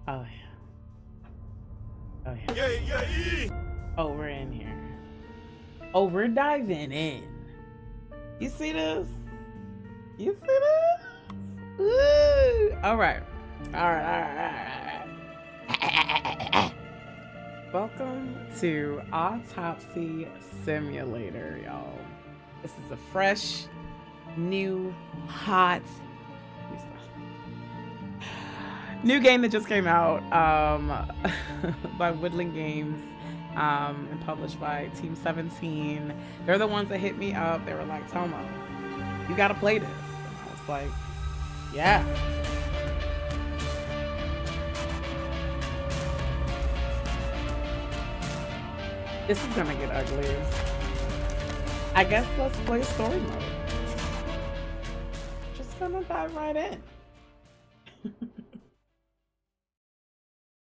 Oh yeah. Oh yeah. Oh, we're in here. Oh, we're diving in. You see this? You see this? Woo! All right. Welcome to Autopsy Simulator, y'all. This is a fresh, new, hot, new game that just came out by Woodland Games and published by Team 17. They're the ones that hit me up. They were like, Tomo, you gotta play this. And I was like, yeah. This is gonna get ugly. I guess let's play story mode. Just gonna dive right in.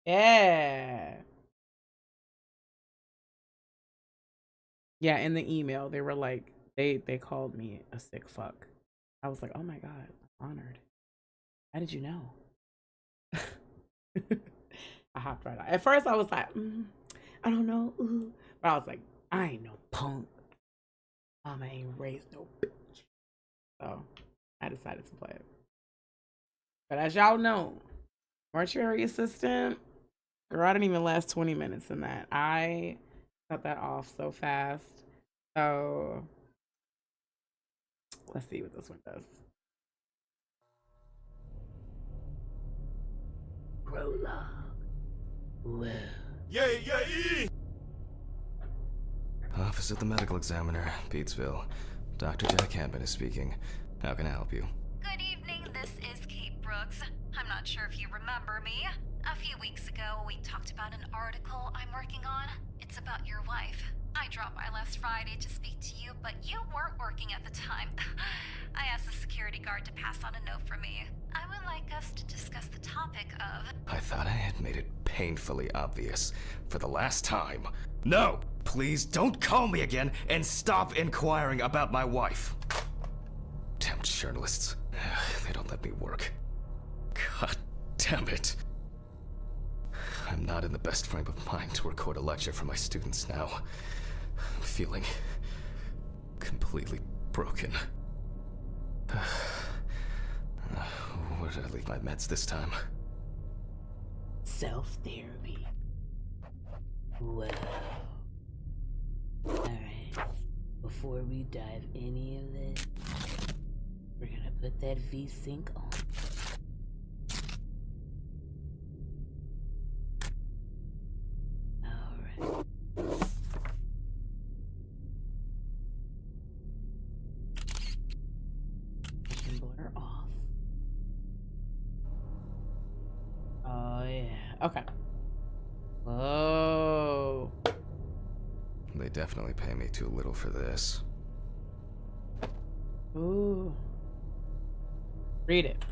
Yeah. Yeah, in the email, they were like, they called me a sick fuck. I was like, oh my God, I'm honored. How did you know? I hopped right out. At first, I was like, I don't know. But I was like, I ain't no punk. Mama ain't raised no bitch. So I decided to play it. But as y'all know, mortuary assistant, girl, I didn't even last 20 minutes in that. I cut that off so fast. So let's see what this one does. Prologue. Whoa. Yeah. Office of the Medical Examiner, Pete'sville. Dr. Jack Hampton is speaking. How can I help you? Good evening, this is Kate Brooks. I'm not sure if you remember me. A few weeks ago, we talked about an article I'm working on. It's about your wife. I dropped by last Friday to speak to you, but you weren't working at the time. I asked the security guard to pass on a note for me. I would like us to discuss the topic of... I thought I had made it painfully obvious for the last time. No! Please don't call me again and stop inquiring about my wife. Damn journalists. They don't let me work. God damn it. I'm not in the best frame of mind to record a lecture for my students now. I'm feeling completely broken. Where did I leave my meds this time? Self-therapy. Whoa. Alright, before we dive any of this, we're gonna put that V-Sync on. Alright. Vision blur off. Oh yeah, okay. Whoa. They definitely pay me too little for this. Ooh. Read it.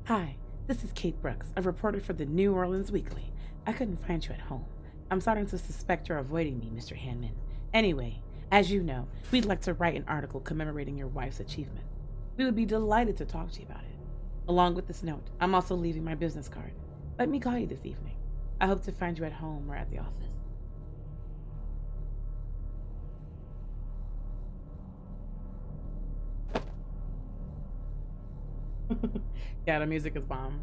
Hi, this is Kate Brooks, a reporter for the New Orleans Weekly. I couldn't find you at home. I'm starting to suspect you're avoiding me, Mr. Hanman. Anyway, as you know, we'd like to write an article commemorating your wife's achievement. We would be delighted to talk to you about it. Along with this note, I'm also leaving my business card. Let me call you this evening. I hope to find you at home or at the office. Yeah, the music is bomb.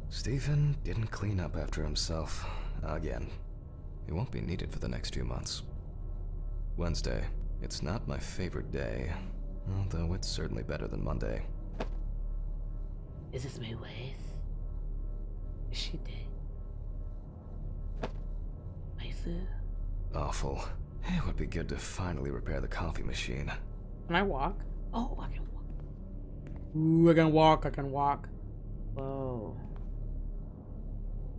Stephen didn't clean up after himself. Again. He won't be needed for the next few months. Wednesday. It's not my favorite day, although it's certainly better than Monday. Is this my wife? Is she dead? Waifu? Awful. It would be good to finally repair the coffee machine. Can I walk? Oh, I can walk. Ooh, I can walk, I can walk. Whoa.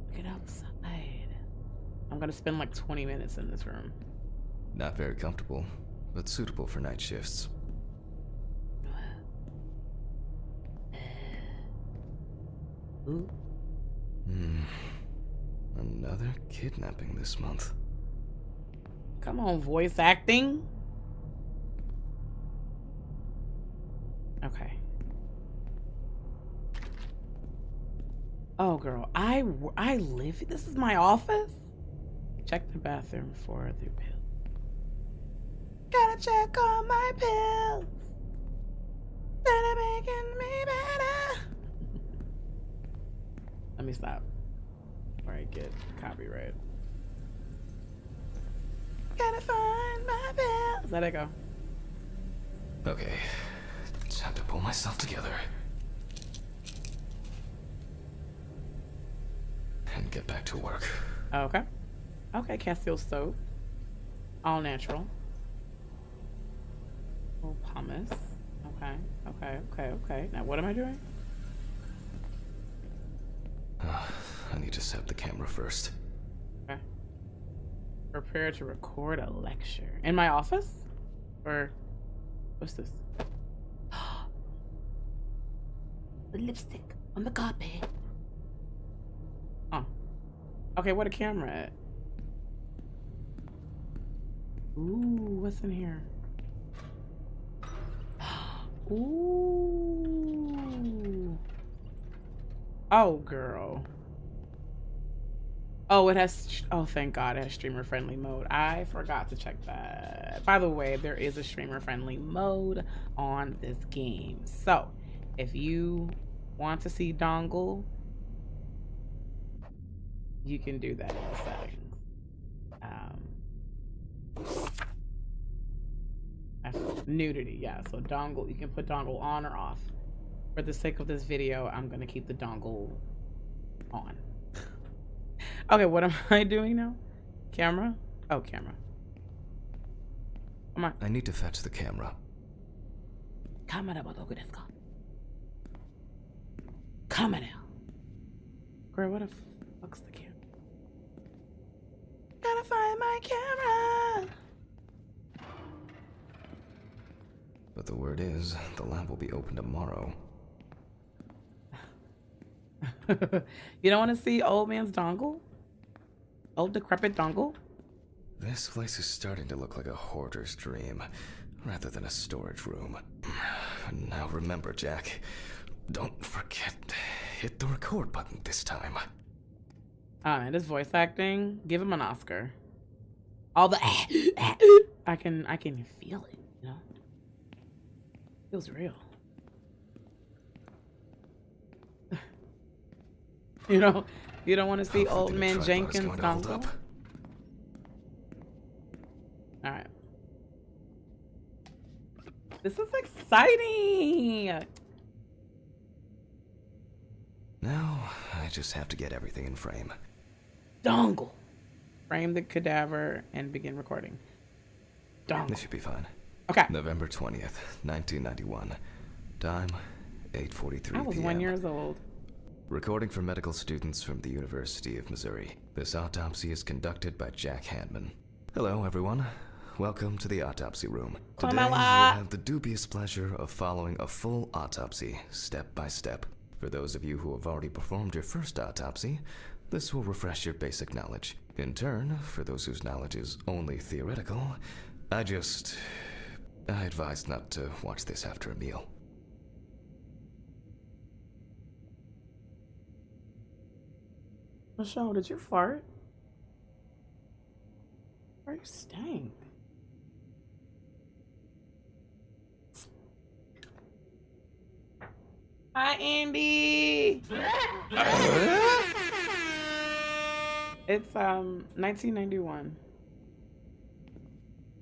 Look at outside. I'm gonna spend like 20 minutes in this room. Not very comfortable, but suitable for night shifts. Ooh. Another kidnapping this month. Come on, voice acting. Okay. Oh, girl, I live. This is my office. Check the bathroom for the pill. Gotta check on my pills. That are making me better. Let me stop before I get copyright. Gotta find my pills. Let it go. Okay, time to pull myself together. And get back to work. Okay. Okay, Castile soap. All natural. Oh, pumice. Okay. Now what am I doing? I need to set up the camera first. Okay. Prepare to record a lecture. In my office? Or what's this? The lipstick on the carpet. Oh. Okay, where the camera at? Ooh, what's in here? Ooh. Oh, girl. Oh, it has, oh, thank God, it has streamer friendly mode. I forgot to check that. By the way, there is a streamer friendly mode on this game. So, if you want to see dongle, you can do that in the settings. Nudity, yeah. So dongle, you can put dongle on or off. For the sake of this video, I'm gonna keep the dongle on. Okay, what am I doing now? Camera? Oh, camera. Come on. I need to fetch the camera. Camera ba dogu desu ka? Camera. Girl, what the fuck's the camera? Gotta find my camera. But the word is, the lab will be open tomorrow. You don't want to see old man's dongle? Old decrepit dongle? This place is starting to look like a hoarder's dream, rather than a storage room. Now remember, Jack, don't forget, hit the record button this time. And his voice acting, give him an Oscar. All the I can feel it, you know? Feels real. You know, you don't want to see old man Jenkins dongle. All right. This is exciting. Now, I just have to get everything in frame. Dongle. Frame the cadaver and begin recording. Dongle. This should be fine. Okay. November 20th, 1991. Time, 8:43 I was p.m. 1 year old. Recording for medical students from the University of Missouri. This autopsy is conducted by Jack Hanman. Hello, everyone. Welcome to the autopsy room. Today, we'll have the dubious pleasure of following a full autopsy, step by step. For those of you who have already performed your first autopsy, this will refresh your basic knowledge. In turn, for those whose knowledge is only theoretical, I advise not to watch this after a meal. Michelle, did you fart? Where you stank? Hi, Andy. It's 1991.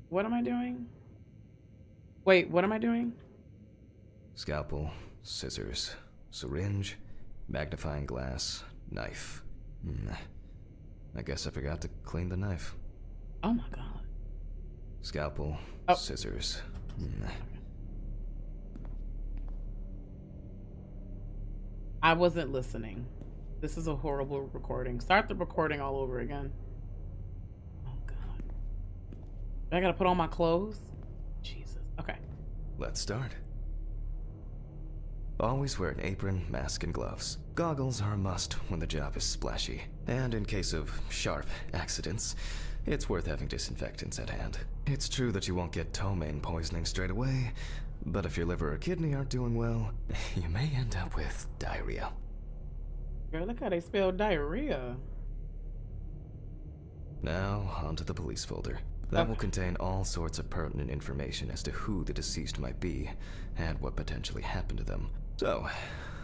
What am I doing? Wait, what am I doing? Scalpel, scissors, syringe, magnifying glass, knife. I guess I forgot to clean the knife. Oh my God. Scalpel, scissors. I wasn't listening. This is a horrible recording. Start the recording all over again. Oh God. I gotta put on my clothes? Jesus. Okay. Let's start. Always wear an apron, mask, and gloves. Goggles are a must when the job is splashy. And in case of sharp accidents, it's worth having disinfectants at hand. It's true that you won't get ptomaine poisoning straight away, but if your liver or kidney aren't doing well, you may end up with diarrhea. Girl, look how they spell diarrhea. Now, onto the police folder. That will contain all sorts of pertinent information as to who the deceased might be and what potentially happened to them. So,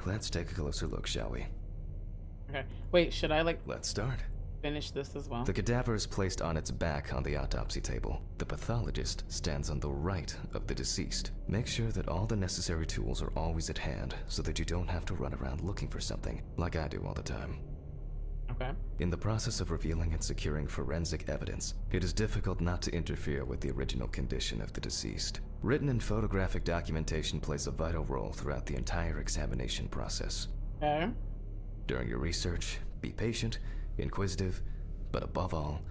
let's take a closer look, shall we? Okay. Wait, should I like Let's start. finish this as well? The cadaver is placed on its back on the autopsy table. The pathologist stands on the right of the deceased. Make sure that all the necessary tools are always at hand so that you don't have to run around looking for something, like I do all the time. Okay. In the process of revealing and securing forensic evidence, it is difficult not to interfere with the original condition of the deceased. Written and photographic documentation plays a vital role throughout the entire examination process. Okay. During your research, be patient, inquisitive, but above all,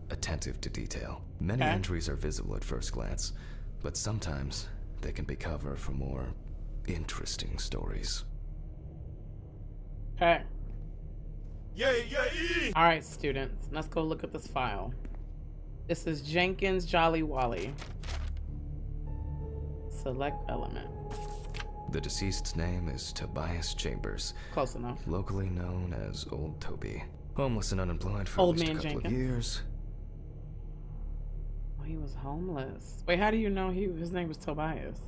attentive to detail. Many injuries are visible at first glance, but sometimes they can be cover for more interesting stories. Okay. Yay, yay! All right, students, let's go look at this file. This is Jenkins Jolly Wally. Select element. The deceased's name is Tobias Chambers, Close enough. locally known as Old Toby. Homeless and unemployed for Old at least Man a couple Jenkins. of years. Oh, he was homeless. Wait, how do you know his name was Tobias?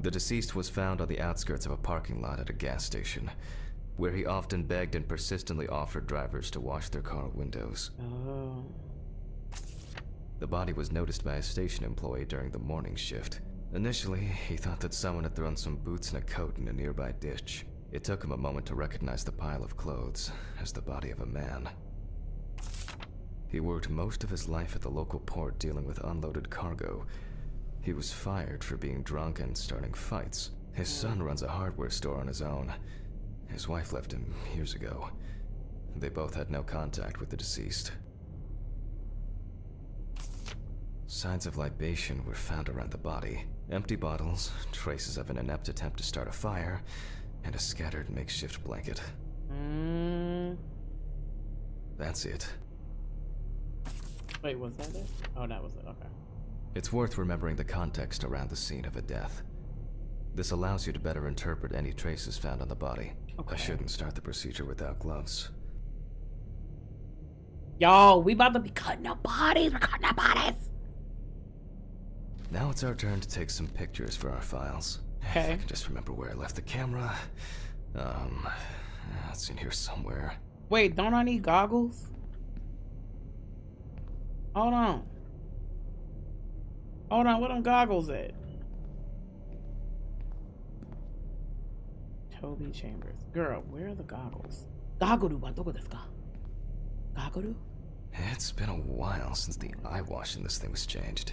The deceased was found on the outskirts of a parking lot at a gas station, where he often begged and persistently offered drivers to wash their car windows. Oh. The body was noticed by a station employee during the morning shift. Initially, he thought that someone had thrown some boots and a coat in a nearby ditch. It took him a moment to recognize the pile of clothes as the body of a man. He worked most of his life at the local port dealing with unloaded cargo. He was fired for being drunk and starting fights. His son runs a hardware store on his own. His wife left him years ago. They both had no contact with the deceased. Signs of libation were found around the body. Empty bottles, traces of an inept attempt to start a fire, and a scattered makeshift blanket. That's it. Wait, was that it? Oh, that was it. Okay. It's worth remembering the context around the scene of a death. This allows you to better interpret any traces found on the body. Okay. I shouldn't start the procedure without gloves. Y'all, we about to be cutting up bodies. We're cutting up bodies. Now it's our turn to take some pictures for our files. If Okay. I can just remember where I left the camera. It's in here somewhere. Wait, don't I need goggles? Hold on. Hold on, where them goggles at? Toby Chambers. Girl, where are the goggles? Goggle wa doko desu ka? Goggle? It's been a while since the eye wash in this thing was changed.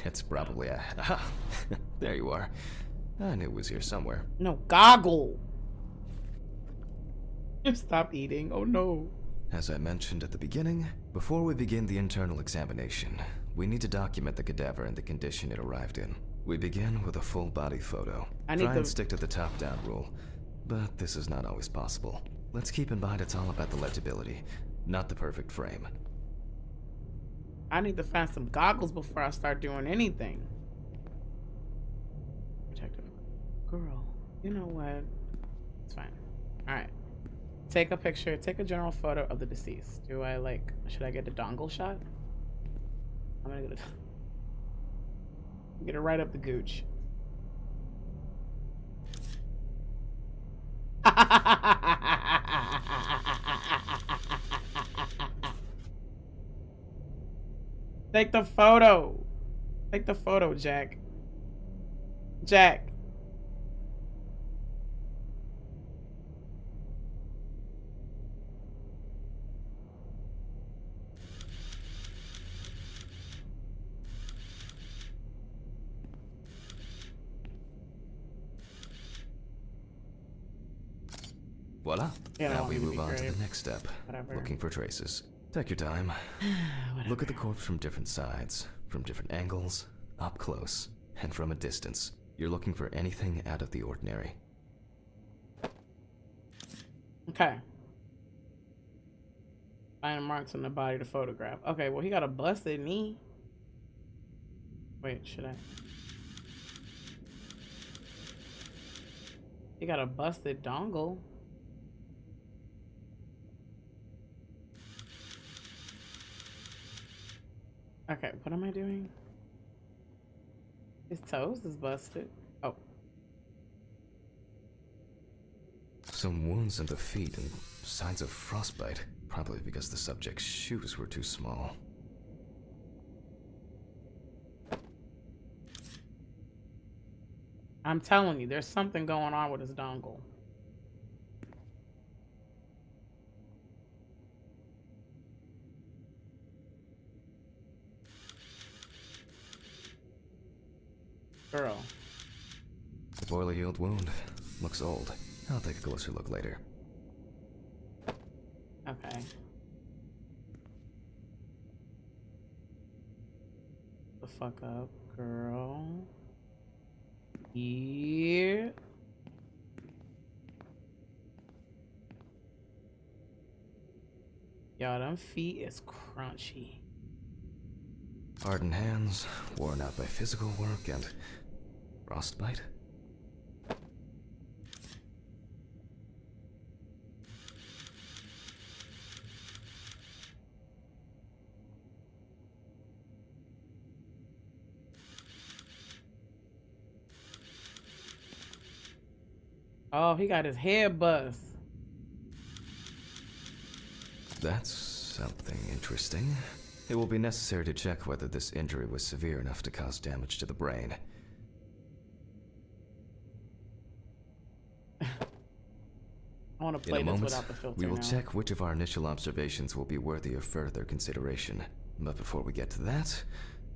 It's probably a... Aha! There you are. I knew it was here somewhere. No, goggle. Stop eating. Oh no. As I mentioned at the beginning, before we begin the internal examination, we need to document the cadaver and the condition it arrived in. We begin with a full body photo. Try and stick to the top-down rule, but this is not always possible. Let's keep in mind it's all about the legibility, not the perfect frame. I need to find some goggles before I start doing anything. Protective. Girl, you know what? It's fine. Alright. Take a picture, take a general photo of the deceased. Should I get the dongle shot? I'm gonna get it right up the gooch. Take the photo. Take the photo, Jack. Jack. Voila. Yeah, I Now want we you to move be on to grave. the next step. Whatever. Looking for traces. Take your time. Look at the corpse from different sides, from different angles, up close, and from a distance. You're looking for anything out of the ordinary. Okay. Find marks on the body to photograph. Okay, well, he got a busted knee. Wait, should I? He got a busted dongle. Okay, what am I doing? His toes is busted. Oh. Some wounds in the feet and signs of frostbite. Probably because the subject's shoes were too small. I'm telling you, there's something going on with his dongle. Girl. The boiler healed wound. Looks old. I'll take a closer look later. Okay. The fuck up, girl. Yeah. Y'all, them feet is crunchy. Hardened hands, worn out by physical work, and frostbite? Oh, he got his head bust. That's something interesting. It will be necessary to check whether this injury was severe enough to cause damage to the brain. I want to play this without the filter. We will now. check which of our initial observations will be worthy of further consideration. But before we get to that,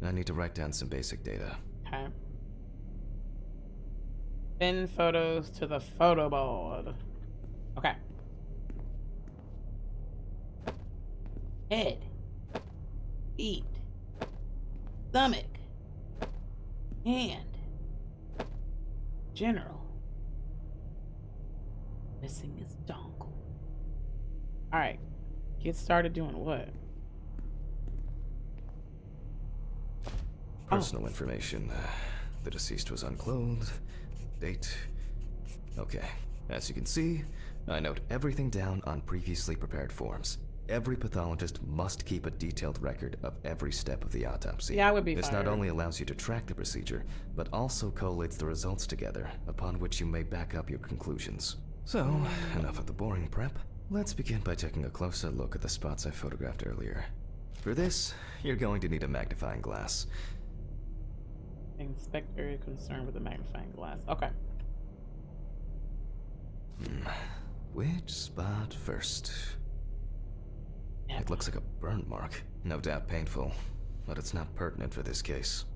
I need to write down some basic data. Okay. Send photos to the photo board. Okay. Head. Feet. Stomach. Hand. General. Missing his dongle. Alright. Get started doing what? Personal information. The deceased was unclothed. Date. Okay. As you can see, I note everything down on previously prepared forms. Every pathologist must keep a detailed record of every step of the autopsy. Yeah, I would be This fired. not only allows you to track the procedure, but also collates the results together, upon which you may back up your conclusions. So, enough of the boring prep. Let's begin by taking a closer look at the spots I photographed earlier. For this, you're going to need a magnifying glass. Inspect area concerned with the magnifying glass. Okay. Which spot first? It looks like a burn mark. No doubt painful, but it's not pertinent for this case.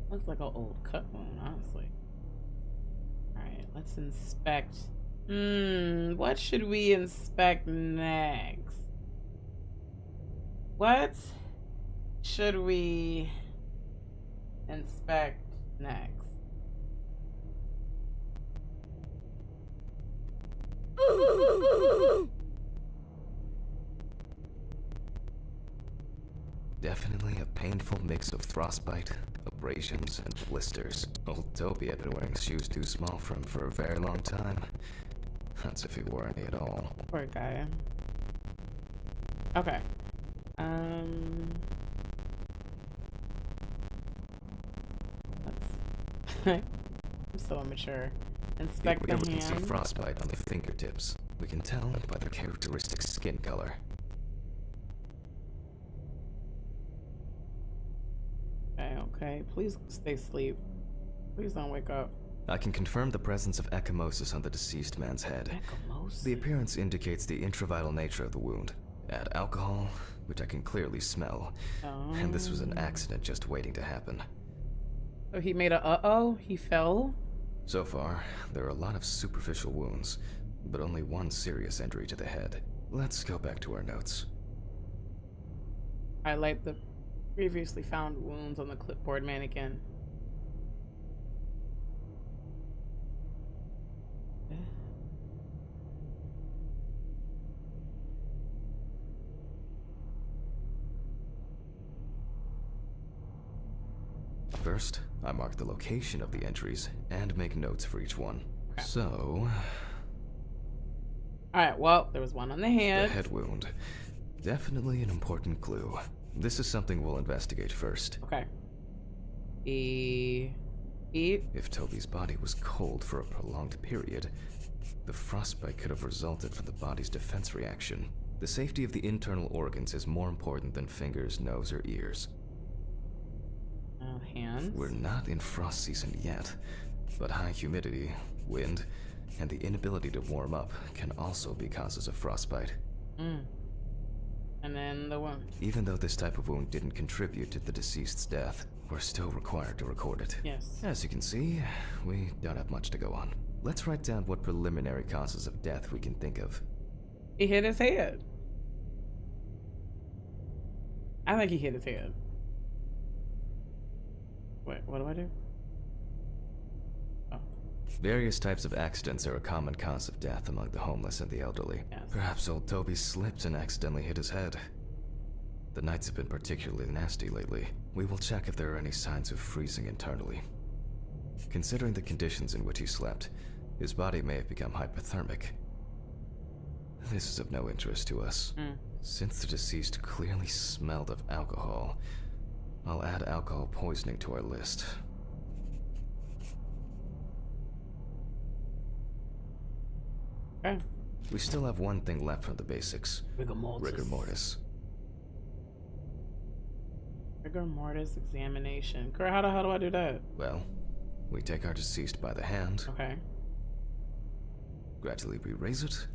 Looks like an old cut wound, honestly. Alright, let's inspect. What should we inspect next? What should we inspect next? Definitely a painful mix of frostbite, abrasions, and blisters. Old Toby had been wearing shoes too small for him for a very long time. That's if he wore any at all. Poor guy. Okay. Let's I'm so immature. Inspect Here the we can see hand. frostbite on the fingertips. We can tell by their characteristic skin color. Okay. Please stay asleep. Please don't wake up. I can confirm the presence of ecchymosis on the deceased man's head. Ecchymosis? The appearance indicates the intravital nature of the wound. Add alcohol, which I can clearly smell. And this was an accident just waiting to happen. So he made a uh-oh? He fell? So far, there are a lot of superficial wounds, but only one serious injury to the head. Let's go back to our notes. Highlight the previously found wounds on the clipboard mannequin. First, I mark the location of the injuries and make notes for each one. Okay. So... Alright, well, there was one on the the head. head wound. Definitely an important clue. This is something we'll investigate first. Okay. Eat. If Toby's body was cold for a prolonged period, the frostbite could have resulted from the body's defense reaction. The safety of the internal organs is more important than fingers, nose, or ears. Hands. We're not in frost season yet, but high humidity, wind, and the inability to warm up can also be causes of frostbite. And then the wound. Even though this type of wound didn't contribute to the deceased's death, we're still required to record it. Yes. As you can see, we don't have much to go on. Let's write down what preliminary causes of death we can think of. He hit his head. I think he hit his head. Wait, what do I do? Oh. Various types of accidents are a common cause of death among the homeless and the elderly. Yes. Perhaps old Toby slipped and accidentally hit his head. The nights have been particularly nasty lately. We will check if there are any signs of freezing internally. Considering the conditions in which he slept, his body may have become hypothermic. This is of no interest to us. Since the deceased clearly smelled of alcohol, I'll add alcohol poisoning to our list. Okay. We still have one thing left from the basics. Rigor mortis. Rigor mortis. Rigor mortis examination. Girl, how the hell do I do that? Well, we take our deceased by the hand. Okay. Gradually we raise it.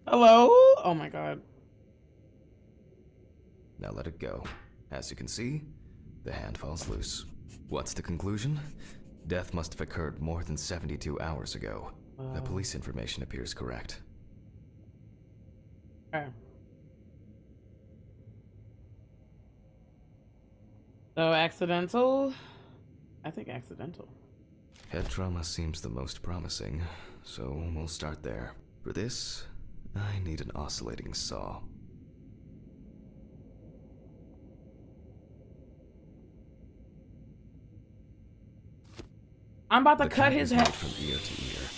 Hello? Oh my god. Now let it go. As you can see, the hand falls loose. What's the conclusion? Death must have occurred more than 72 hours ago. The police information appears correct. Okay. So accidental? I think accidental. Head trauma seems the most promising, so we'll start there. For this, I need an oscillating saw. I'm about to The cut cut his is head. made from ear to ear.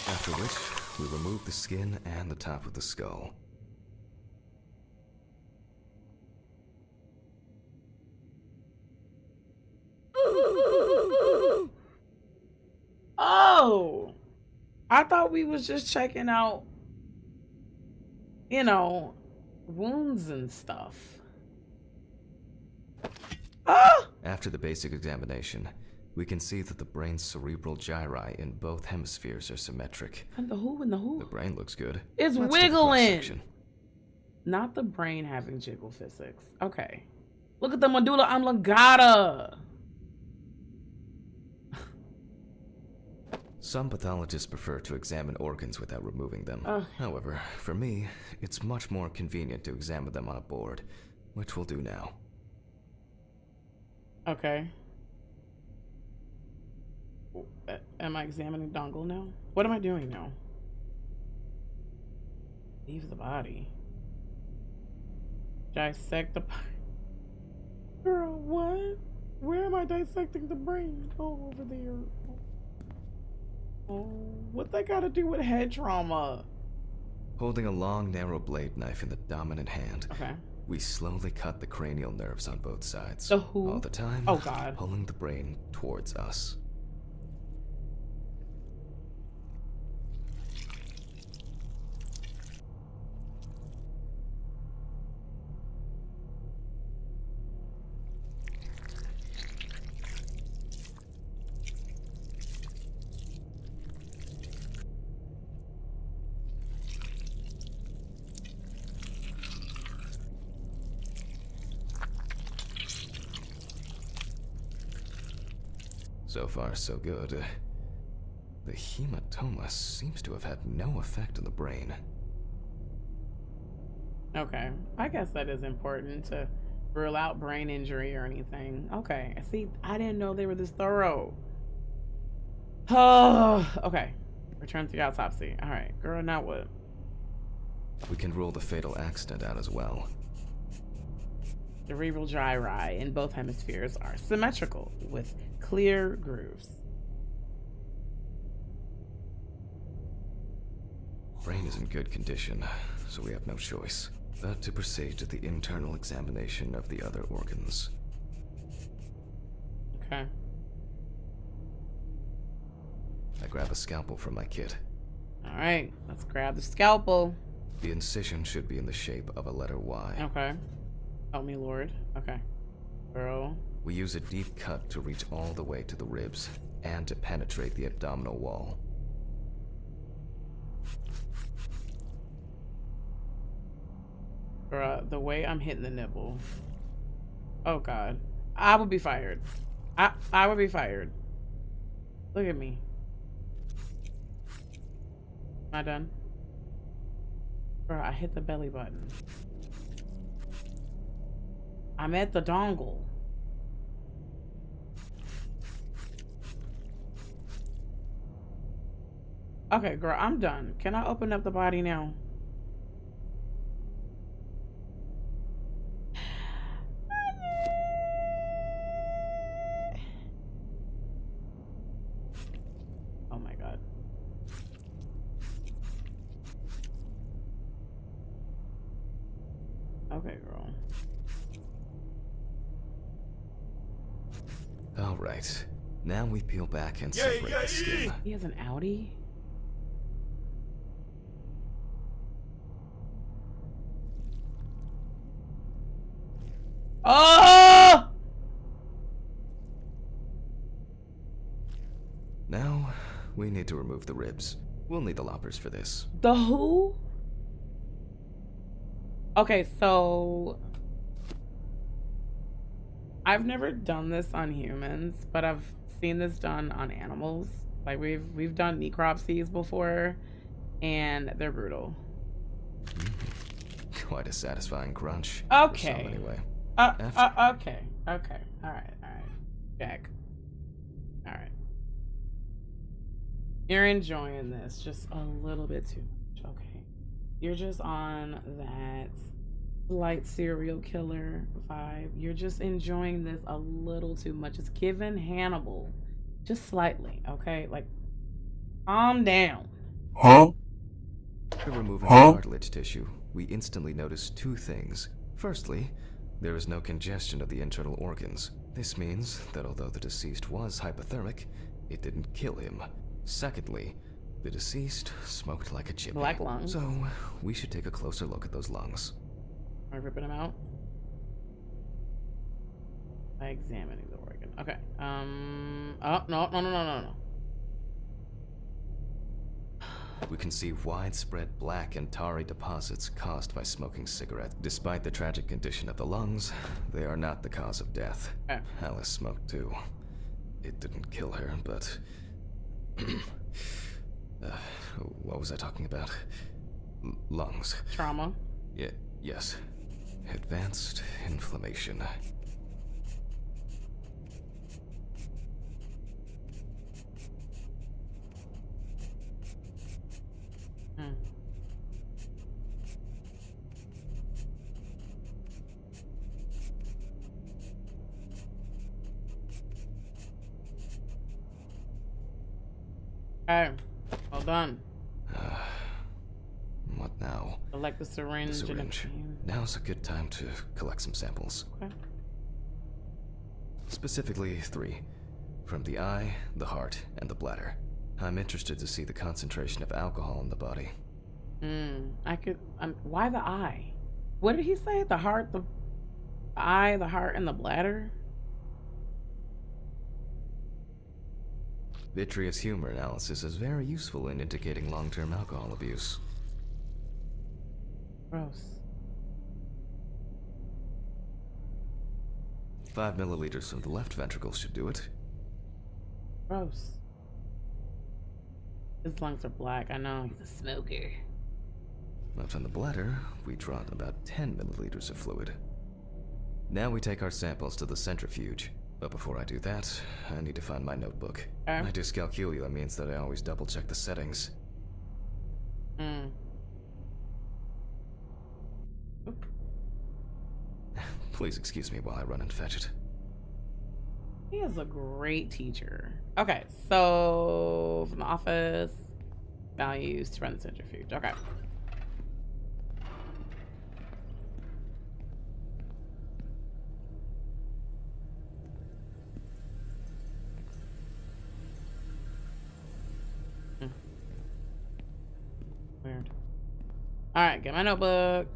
After which, we remove the skin and the top of the skull. Oh! I thought we was just checking out, you know, wounds and stuff. Ah! After the basic examination, we can see that the brain's cerebral gyri in both hemispheres are symmetric. And the who and the who? The brain looks good. It's Let's take a wiggling. cross-section. Not the brain having jiggle physics. Okay. Look at the medulla oblongata. Some pathologists prefer to examine organs without removing them. Ugh. However, for me, it's much more convenient to examine them on a board, which we'll do now. Okay. Am I examining dongle now? What am I doing now? Leave the body. Dissect the body. Girl, what? Where am I dissecting the brain? Oh, over there. Oh, what that got to do with head trauma? Holding a long, narrow blade knife in the dominant hand, Okay. we slowly cut the cranial nerves on both sides. The who? All the time, Oh, God. pulling the brain towards us. So far, so good. The hematoma seems to have had no effect on the brain. Okay, I guess that is important to rule out brain injury or anything. Okay, see, I didn't know they were this thorough. Oh, okay. Return to the autopsy. All right, girl, now what? We can rule the fatal accident out as well. Cerebral gyri in both hemispheres are symmetrical with clear grooves. Brain is in good condition, so we have no choice but to proceed to the internal examination of the other organs. Okay. I grab a scalpel from my kit. All right, let's grab the scalpel. The incision should be in the shape of a letter Y. Okay. Help me, Lord. Okay. Girl. We use a deep cut to reach all the way to the ribs and to penetrate the abdominal wall. Bruh, the way I'm hitting the nipple. Oh God. I would be fired. I would be fired. Look at me. Am I done? Bruh, I hit the belly button. I'm at the dongle. Okay, girl, I'm done. Can I open up the body now? Oh my God. Okay, girl. All right. Now we peel back and separate the skin. He has an Audi? Oh! Now, we need to remove the ribs. We'll need the loppers for this. The who? Okay, so I've never done this on humans, but I've seen this done on animals. Like we've done necropsies before, and they're brutal. Quite a satisfying crunch. Okay. For some, anyway. Okay. Okay. All right. Jack. All right. You're enjoying this just a little bit too much. Okay. You're just on that light serial killer vibe. You're just enjoying this a little too much. It's giving Hannibal just slightly. Okay. Like, calm down. After removing the cartilage tissue, we instantly notice two things. Firstly, there is no congestion of the internal organs. This means that although the deceased was hypothermic, it didn't kill him. Secondly, the deceased smoked like a chimney. Black lungs. So, we should take a closer look at those lungs. Am I ripping them out? By examining the organ. Okay. Oh, no. We can see widespread black and tarry deposits caused by smoking cigarettes. Despite the tragic condition of the lungs, they are not the cause of death. Okay. Alice smoked too. It didn't kill her, but... what was I talking about? Lungs. Trauma. Yes. Advanced inflammation. Okay. Well done. What now? Select the syringe. The syringe. Now's a good time to collect some samples. Okay. Specifically 3. From the eye, the heart, and the bladder. I'm interested to see the concentration of alcohol in the body. Why the eye? What did he say? The heart, the eye, the heart, and the bladder? Vitreous humor analysis is very useful in indicating long-term alcohol abuse. Gross. 5 milliliters from the left ventricle should do it. Gross. His lungs are black. I know. He's a smoker. From the bladder, we draw about 10 milliliters of fluid. Now we take our samples to the centrifuge. But before I do that, I need to find my notebook. Okay. My dyscalculia means that I always double-check the settings. Please excuse me while I run and fetch it. He is a great teacher. Okay, so from the office, values to run the centrifuge. Okay. Weird. All right, get my notebook.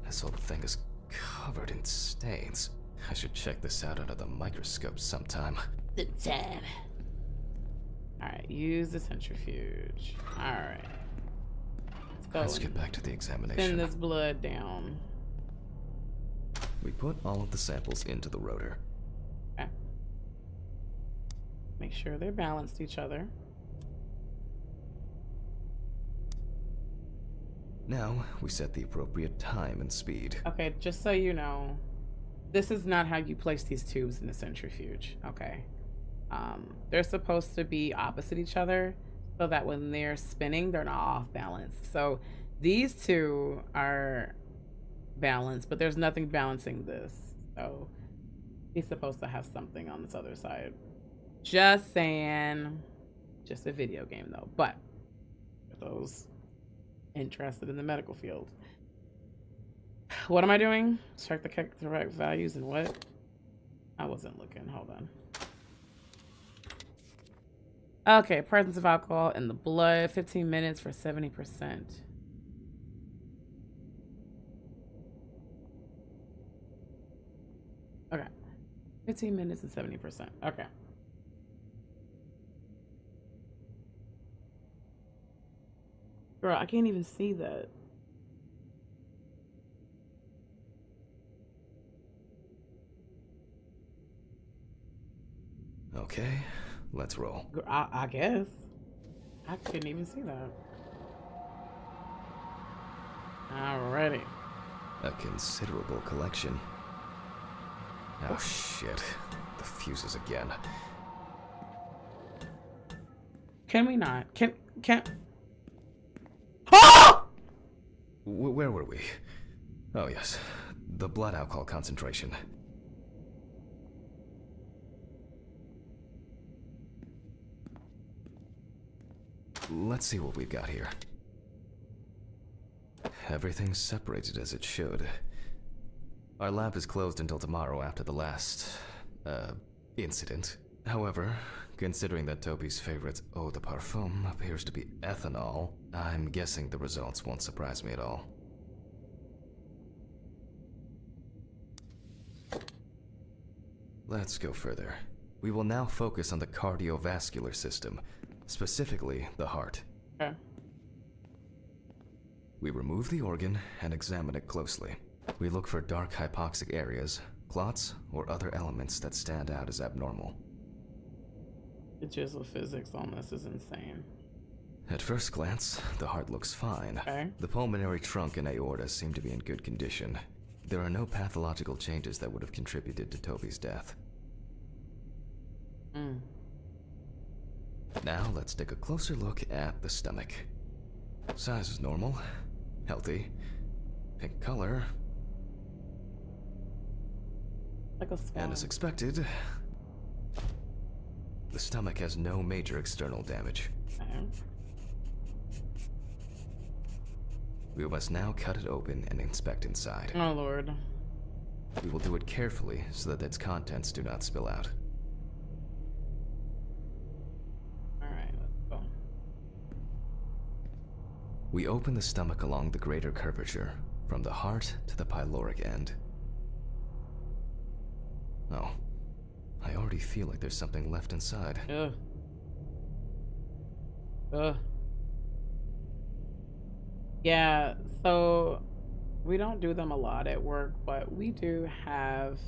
This whole thing is covered in stains. I should check this out under the microscope sometime. The tab. All right, use the centrifuge. All right. Let's get back to the examination. Send this blood down. We put all of the samples into the rotor. Okay. Make sure they're balanced to each other. Now, we set the appropriate time and speed. Okay, just so you know, this is not how you place these tubes in the centrifuge, okay? They're supposed to be opposite each other so that when they're spinning, they're not off balance. So these two are balanced, but there's nothing balancing this. So he's supposed to have something on this other side. Just saying. Just a video game, though. But for those interested in the medical field. What am I doing? Check the correct values and what? I wasn't looking. Hold on. Okay, presence of alcohol in the blood. 15 minutes for 70%. Okay. 15 minutes and 70%. Okay. Girl, I can't even see that. Okay, let's roll. I guess. I couldn't even see that. Alrighty. A considerable collection. Oh shit. The fuses again. Can we not? Can Where were we? Oh yes, the blood alcohol concentration. Let's see what we've got here. Everything's separated as it should. Our lab is closed until tomorrow after the last, incident. However, considering that Toby's favorite eau de parfum appears to be ethanol, I'm guessing the results won't surprise me at all. Let's go further. We will now focus on the cardiovascular system, specifically the heart. Okay. We remove the organ and examine it closely. We look for dark hypoxic areas, clots, or other elements that stand out as abnormal. The jizzle physics on this is insane. At first glance, the heart looks fine. Okay. The pulmonary trunk and aorta seem to be in good condition. There are no pathological changes that would have contributed to Toby's death. Now let's take a closer look at the stomach. Size is normal, healthy, pink color, Like a swallow. and as expected, the stomach has no major external damage. Okay. We must now cut it open and inspect inside. Oh Lord. We will do it carefully so that its contents do not spill out. Alright, let's go. We open the stomach along the greater curvature, from the heart to the pyloric end. Oh, I already feel like there's something left inside. Ugh. Ugh. Yeah, so we don't do them a lot at work, but we do have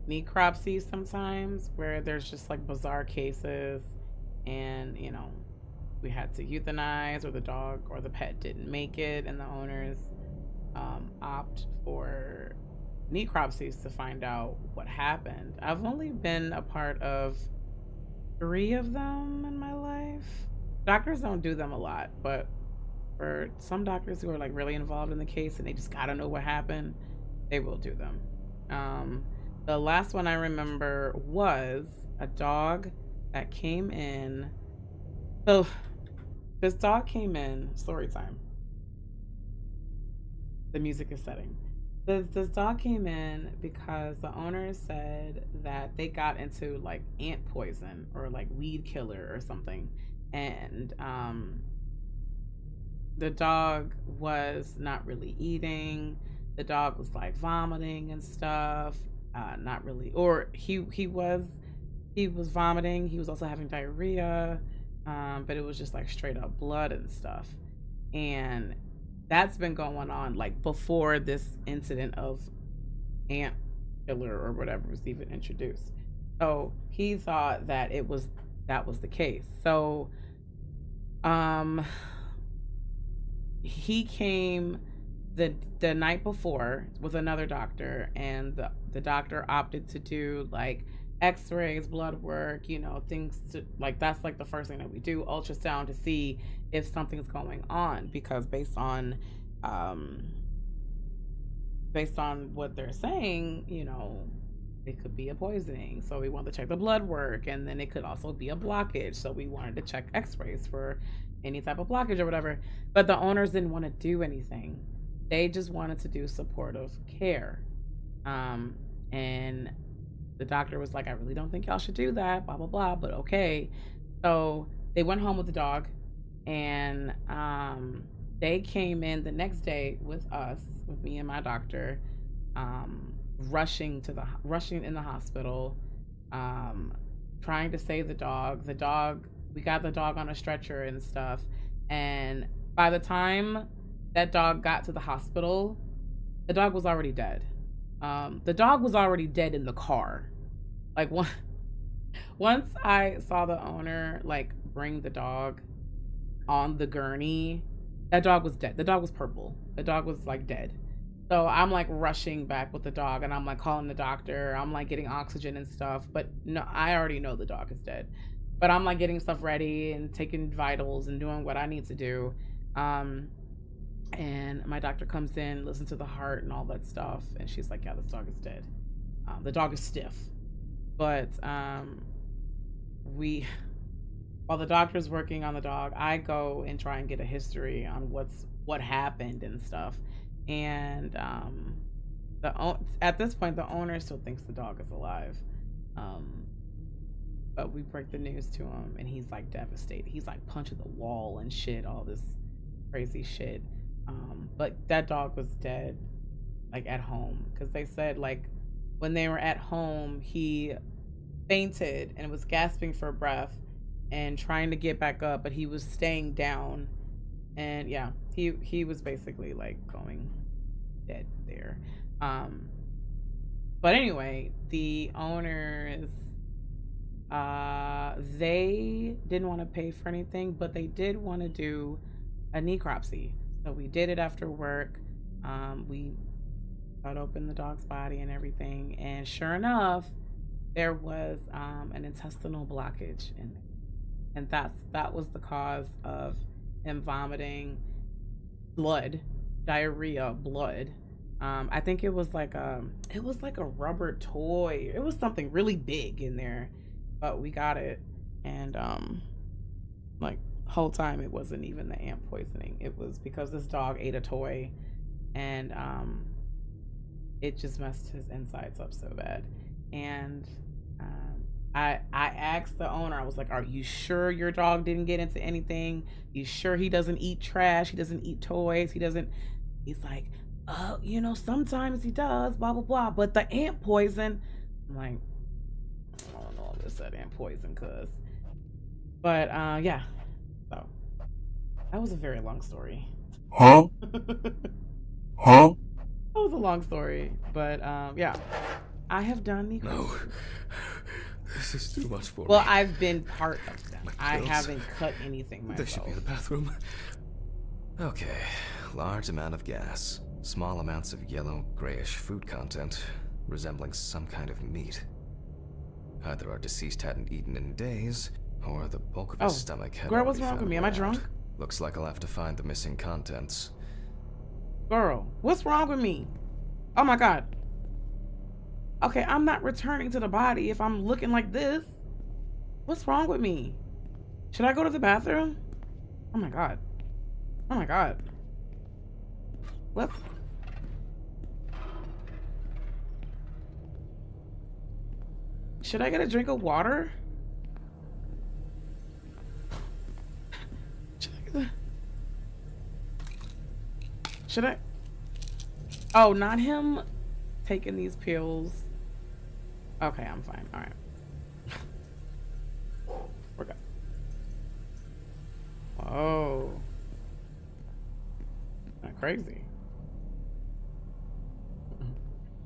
necropsies sometimes where there's just like bizarre cases, and we had to euthanize, or the dog or the pet didn't make it, and the owners opt for necropsies to find out what happened. I've only been a part of 3 of them in my life. Doctors don't do them a lot, but for some doctors who are like really involved in the case and they just gotta know what happened, they will do them. The last one I remember was a dog that came in. So this dog came in, story time. The music is setting. This dog came in because the owner said that they got into like ant poison or like weed killer or something. And the dog was not really eating. The dog was like vomiting and stuff. Not really, or he was vomiting. He was also having diarrhea, but it was just like straight up blood and stuff. And that's been going on like before this incident of ant killer or whatever was even introduced. So he thought that that was the case. So he came the night before with another doctor, and the doctor opted to do like x-rays, blood work, things to like, that's like the first thing that we do, ultrasound, to see if something's going on, because based on what they're saying, it could be a poisoning. So we wanted to check the blood work, and then it could also be a blockage. So we wanted to check x-rays for any type of blockage or whatever. But the owners didn't want to do anything. They just wanted to do supportive care. And the doctor was like, I really don't think y'all should do that, blah, blah, blah, but okay. So they went home with the dog, and they came in the next day with me and my doctor, rushing in the hospital, trying to save the dog. We got the dog on a stretcher and stuff. And by the time that dog got to the hospital, the dog was already dead. The dog was already dead in the car. Like, once I saw the owner like bring the dog on the gurney, that dog was dead. The dog was purple. The dog was like dead. So I'm like rushing back with the dog, and I'm like calling the doctor. I'm like getting oxygen and stuff. But no, I already know the dog is dead. But I'm like getting stuff ready and taking vitals and doing what I need to do. And my doctor comes in, listens to the heart and all that stuff, and she's like, yeah, this dog is dead. The dog is stiff. But while the doctor's working on the dog, I go and try and get a history on what happened and stuff. And at this point, the owner still thinks the dog is alive. But we break the news to him, and he's like devastated. He's like punching the wall and shit, all this crazy shit. But that dog was dead, like at home, because they said like when they were at home, he fainted and was gasping for breath and trying to get back up, but he was staying down. And yeah, he was basically like going dead there. But anyway, the owners, they didn't want to pay for anything, but they did want to do a necropsy. So we did it after work. We cut open the dog's body and everything, and sure enough, there was an intestinal blockage in it, and that was the cause of him vomiting blood, diarrhea, blood. I think it was like a rubber toy. It was something really big in there, but we got it, and like whole time it wasn't even the ant poisoning. It was because this dog ate a toy, and it just messed his insides up so bad. And I asked the owner, I was like, are you sure your dog didn't get into anything? You sure he doesn't eat trash? He doesn't eat toys? He's like, sometimes he does, blah, blah, blah. But the ant poison, I'm like, I don't know if it's that ant poison, cuz. But yeah. So that was a very long story. Huh? Huh? That was a long story, but yeah. I have done the No. This is too much for Well, me. I've been part of them. I pills. haven't cut anything They should myself. be in the bathroom. Okay. Large amount of gas. Small amounts of yellow, grayish food content, resembling some kind of meat. Either our deceased hadn't eaten in days, or the bulk of his stomach had girl, what's already wrong with found me? Am way I drunk? out. Looks like I'll have to find the missing contents. Girl, what's wrong with me? Oh my God. Okay, I'm not returning to the body if I'm looking like this. What's wrong with me? Should I go to the bathroom? Oh my God. Oh my God. Let's... Should I get a drink of water? Should I? Oh, not him taking these pills. Okay, I'm fine. All right. We're good. Oh. Not crazy.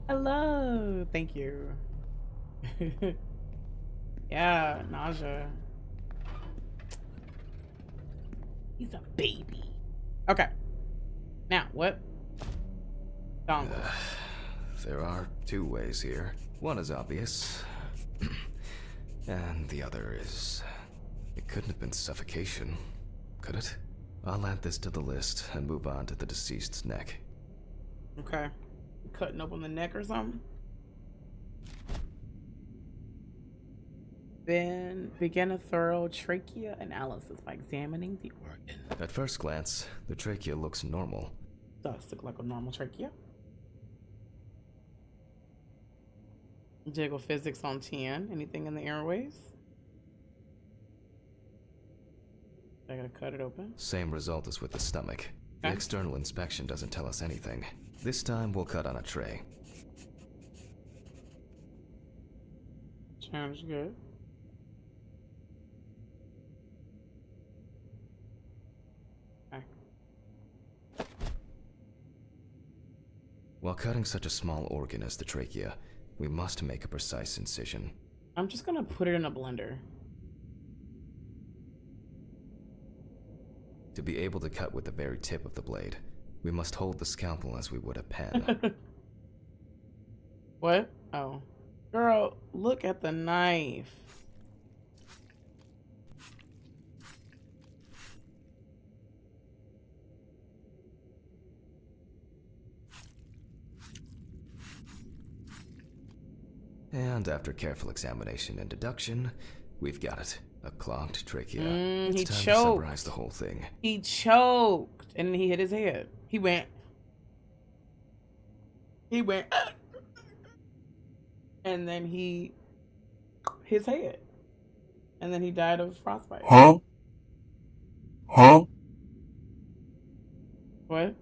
Hello. Thank you. Yeah, nausea. He's a baby. Okay. Now, what? Dongle. There are two ways here. One is obvious, and the other is... It couldn't have been suffocation, could it? I'll add this to the list and move on to the deceased's neck. Okay. Cutting open the neck or something? Then begin a thorough trachea analysis by examining the organ. At first glance, the trachea looks normal. Does look like a normal trachea. Jiggle physics on 10. Anything in the airways? I gotta cut it open. Same result as with the stomach. The Okay. external inspection doesn't tell us anything. This time we'll cut on a tray. Sounds good. Okay. While cutting such a small organ as the trachea, we must make a precise incision. I'm just gonna put it in a blender. To be able to cut with the very tip of the blade, we must hold the scalpel as we would a pen. What? Oh. Girl, look at the knife. And after careful examination and deduction, we've got it. A clogged trachea. He It's time to choked. summarize the whole thing. He choked and then he hit his head. He went. And then his head. And then he died of frostbite. Huh? What?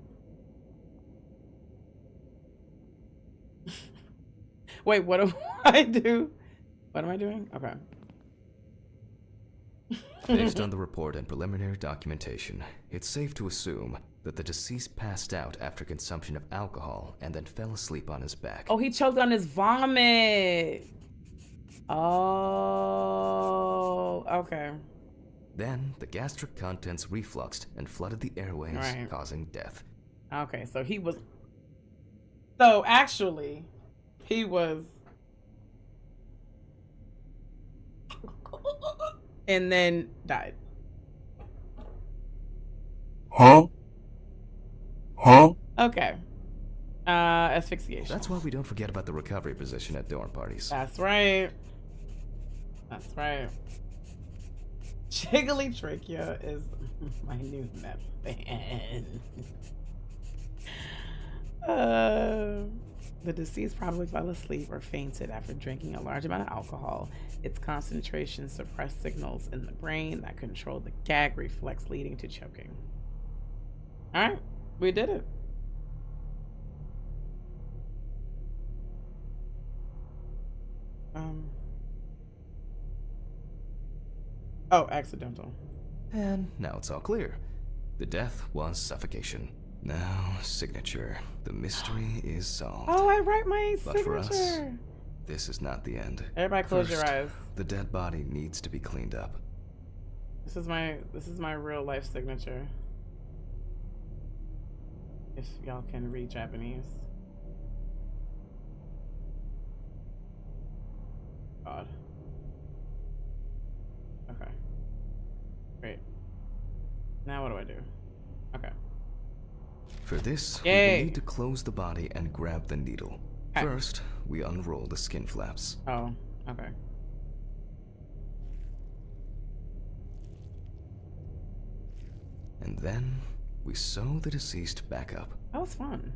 Wait, what do I do? What am I doing? Okay. Based on the report and preliminary documentation, it's safe to assume that the deceased passed out after consumption of alcohol and then fell asleep on his back. Oh, he choked on his vomit. Oh, okay. Then, the gastric contents refluxed and flooded the airways, Right. causing death. Okay, so he was. So actually, he was. And then died. Huh? Okay. Asphyxiation. That's why we don't forget about the recovery position at dorm parties. That's right. That's right. Jiggly trachea is my new method. The deceased probably fell asleep or fainted after drinking a large amount of alcohol. Its concentration suppressed signals in the brain that control the gag reflex, leading to choking. All right, we did it. Oh, accidental. And now it's all clear. The death was suffocation. Now, signature. The mystery is solved. Oh, I write my But for us, signature. this is not the end. Everybody close your First, eyes. the dead body needs to be cleaned up. This is my real life signature. If y'all can read Japanese. God. Okay. Great. Now what do I do? Okay. For this, Yay. we will need to close the body and grab the needle. Okay. First, we unroll the skin flaps. Oh, okay. And then, we sew the deceased back up. That was fun.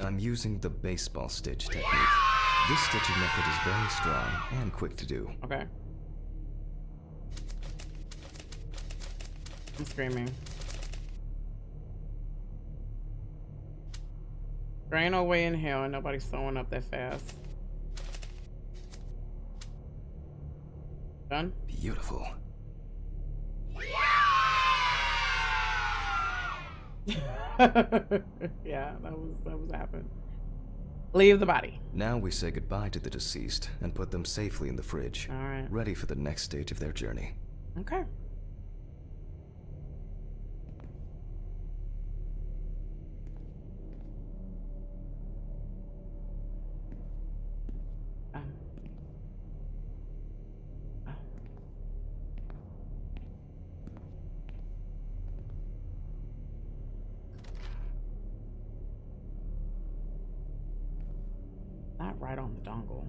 I'm using the baseball stitch technique. This stitching method is very strong and quick to do. Okay. I'm screaming. There ain't no way in hell and nobody's sewing up that fast. Done? Beautiful. Yeah, that was happened. Leave the body. Now we say goodbye to the deceased and put them safely in the fridge, All right. ready for the next stage of their journey. Okay. Um. Oh. Not right on the dongle.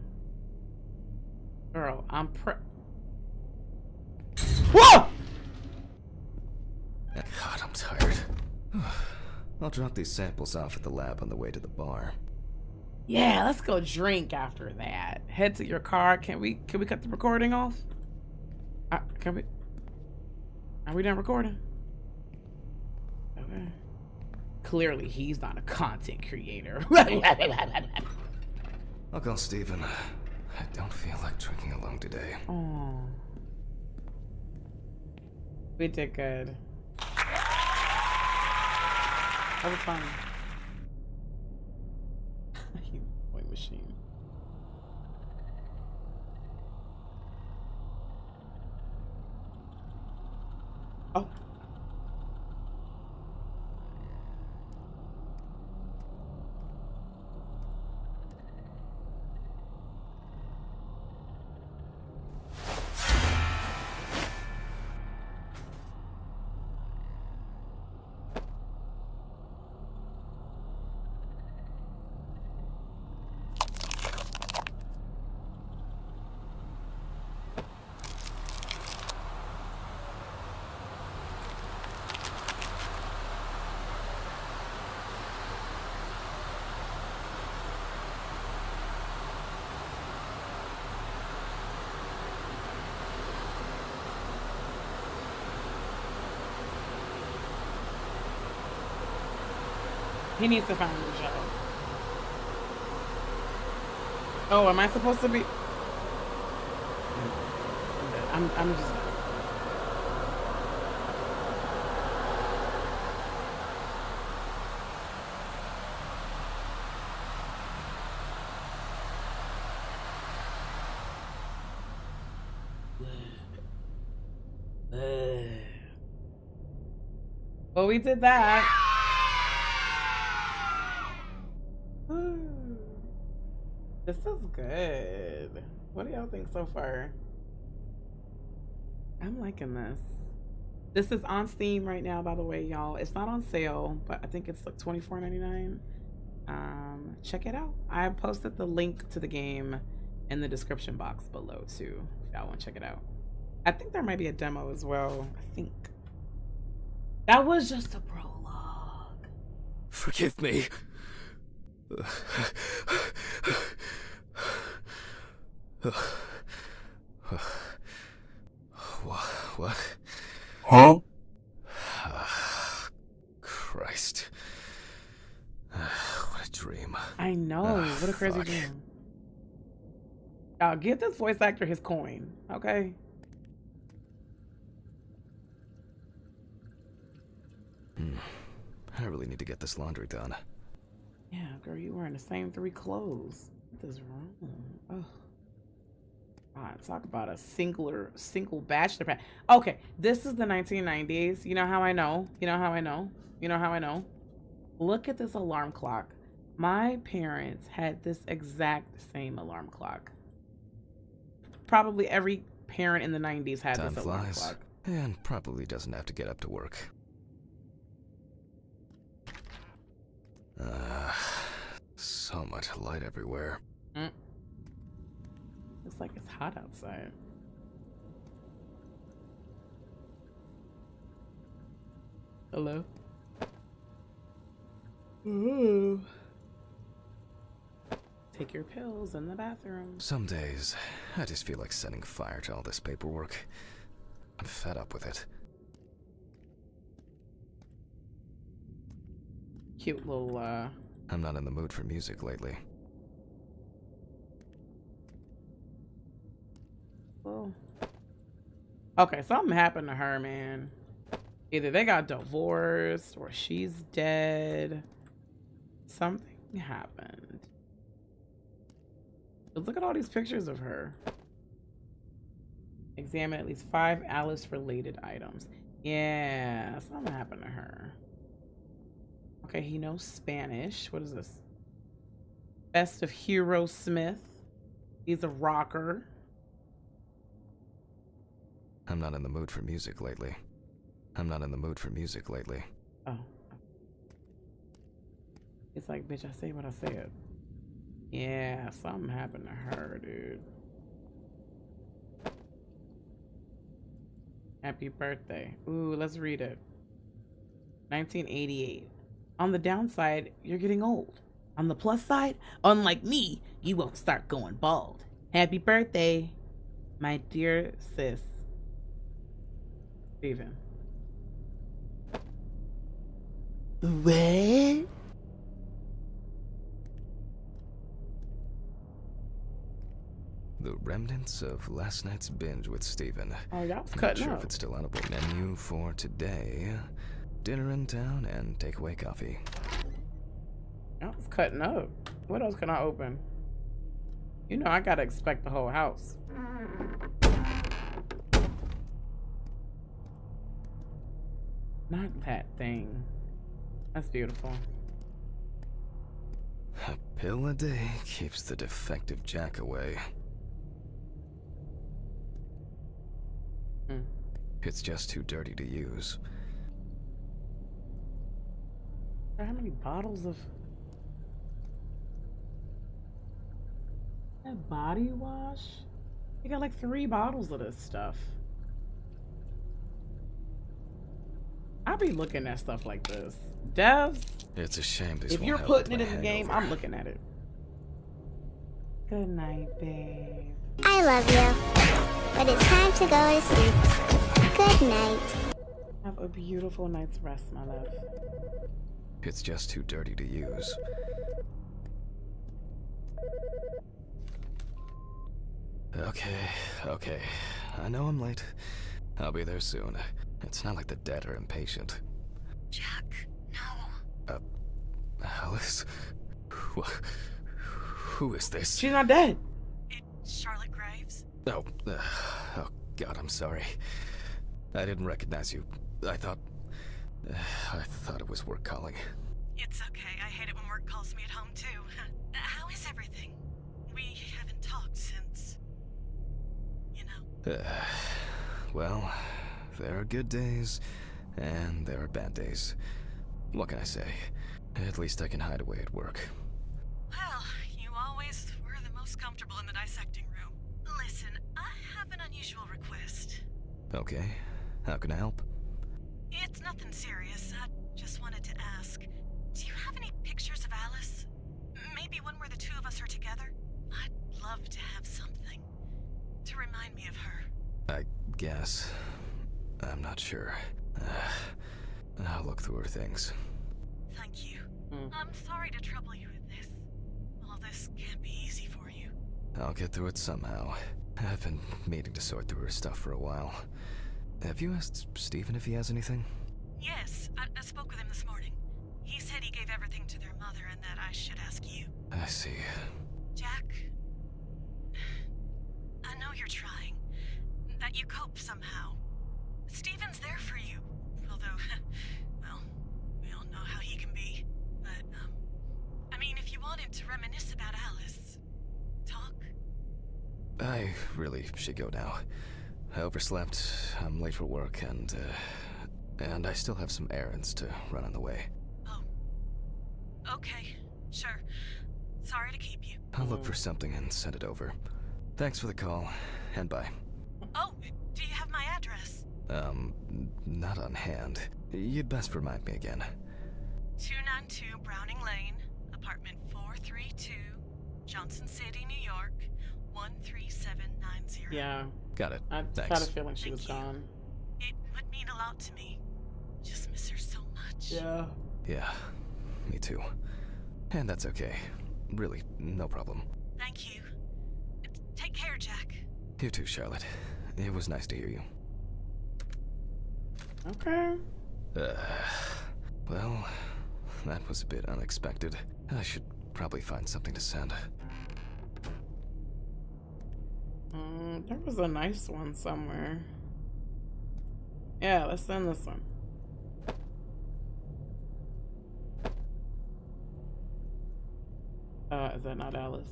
Girl, I'm Whoa! God, I'm tired. I'll drop these samples off at the lab on the way to the bar. Yeah, let's go drink after that. Head to your car. Can we cut the recording off? Can we? Are we done recording? Okay. Clearly, he's not a content creator. I'll call Steven. I don't feel like drinking alone today. Oh. We did good. That was fun. You point machine. Oh. He needs to find a job. Oh, am I supposed to be? I'm just. Well, we did that. This is good. What do y'all think so far? I'm liking this. This is on Steam right now, by the way, y'all. It's not on sale, but I think it's like $24.99. Check it out. I posted the link to the game in the description box below too, if y'all want to check it out. I think there might be a demo as well. I think that was just a prologue. Forgive me. What? Huh? Christ. What a dream. I know. What a crazy dream. Give this voice actor his coin, okay? I really need to get this laundry done. Yeah, girl, you wearing the same 3 clothes. This room. Oh. Talk about a single bachelor pad. Okay, this is the 1990s. You know how I know? You know how I know? You know how I know? Look at this alarm clock. My parents had this exact same alarm clock. Probably every parent in the 90s had Time this alarm flies, clock. and probably doesn't have to get up to work. So much light everywhere. Looks like it's hot outside. Hello? Ooh. Take your pills in the bathroom. Some days, I just feel like setting fire to all this paperwork. I'm fed up with it. Cute little, I'm not in the mood for music lately. Oh. Okay, something happened to her, man. Either they got divorced or she's dead. Something happened. But look at all these pictures of her. Examine at least 5 Alice-related items. Yeah, something happened to her. Okay, he knows Spanish. What is this? Best of Hero Smith. He's a rocker. I'm not in the mood for music lately. I'm not in the mood for music lately. Oh. It's like, bitch, I say what I said. Yeah, something happened to her, dude. Happy birthday. Ooh, let's read it. 1988. On the downside, you're getting old. On the plus side, unlike me, you won't start going bald. Happy birthday, my dear sis. Steven. What? The remnants of last night's binge with Steven. Oh, y'all was I'm not cutting sure up. if it's still on a menu for today. Dinner in town and takeaway coffee. Y'all was cutting up. What else can I open? You know I gotta expect the whole house. Not that thing. That's beautiful. A pill a day keeps the defective Jack away. It's just too dirty to use. How many bottles of that body wash? You got like 3 bottles of this stuff. I'll be looking at stuff like this. Devs, It's a shame this if won't you're help with putting it my in the game, hangover. I'm looking at it. Good night, babe. I love you, but it's time to go to sleep. Good night. Have a beautiful night's rest, my love. It's just too dirty to use. Okay. I know I'm late. I'll be there soon. It's not like the dead are impatient. Jack, no. Alice? Who is this? She's not dead. It's Charlotte Graves. Oh God, I'm sorry. I didn't recognize you. I thought it was work calling. It's okay. I hate it when work calls me at home, too. How is everything? We haven't talked since... you know. Well, there are good days, and there are bad days. What can I say? At least I can hide away at work. Well, you always were the most comfortable in the dissecting room. Listen, I have an unusual request. Okay, how can I help? It's nothing serious. I just wanted to ask, do you have any pictures of Alice? Maybe one where the two of us are together? I'd love to have something to remind me of her. I guess. I'm not sure. I'll look through her things. Thank you. I'm sorry to trouble you with this. All this can't be easy for you. I'll get through it somehow. I've been meaning to sort through her stuff for a while. Have you asked Steven if he has anything? Yes, I spoke with him this morning. He said he gave everything to their mother and that I should ask you. I see. Jack, you're trying. That you cope somehow. Steven's there for you. Although, well, we all know how he can be. But, I mean, if you wanted to reminisce about Alice, talk. I really should go now. I overslept, I'm late for work, and I still have some errands to run on the way. Oh. Okay, sure. Sorry to keep you. I'll look for something and send it over. Thanks for the call, and bye. Oh, do you have my address? Not on hand. You'd best remind me again. 292 Browning Lane, apartment 432, Johnson City, New York, 13790. Yeah. Got it. I Thanks. had a feeling she was Thank you. gone. It would mean a lot to me. Just miss her so much. Yeah. Yeah, me too. And that's okay. Really, no problem. Thank you. Take care, Jack. You too, Charlotte. It was nice to hear you. Okay. Well, that was a bit unexpected. I should probably find something to send. There was a nice one somewhere. Yeah, let's send this one. Is that not Alice?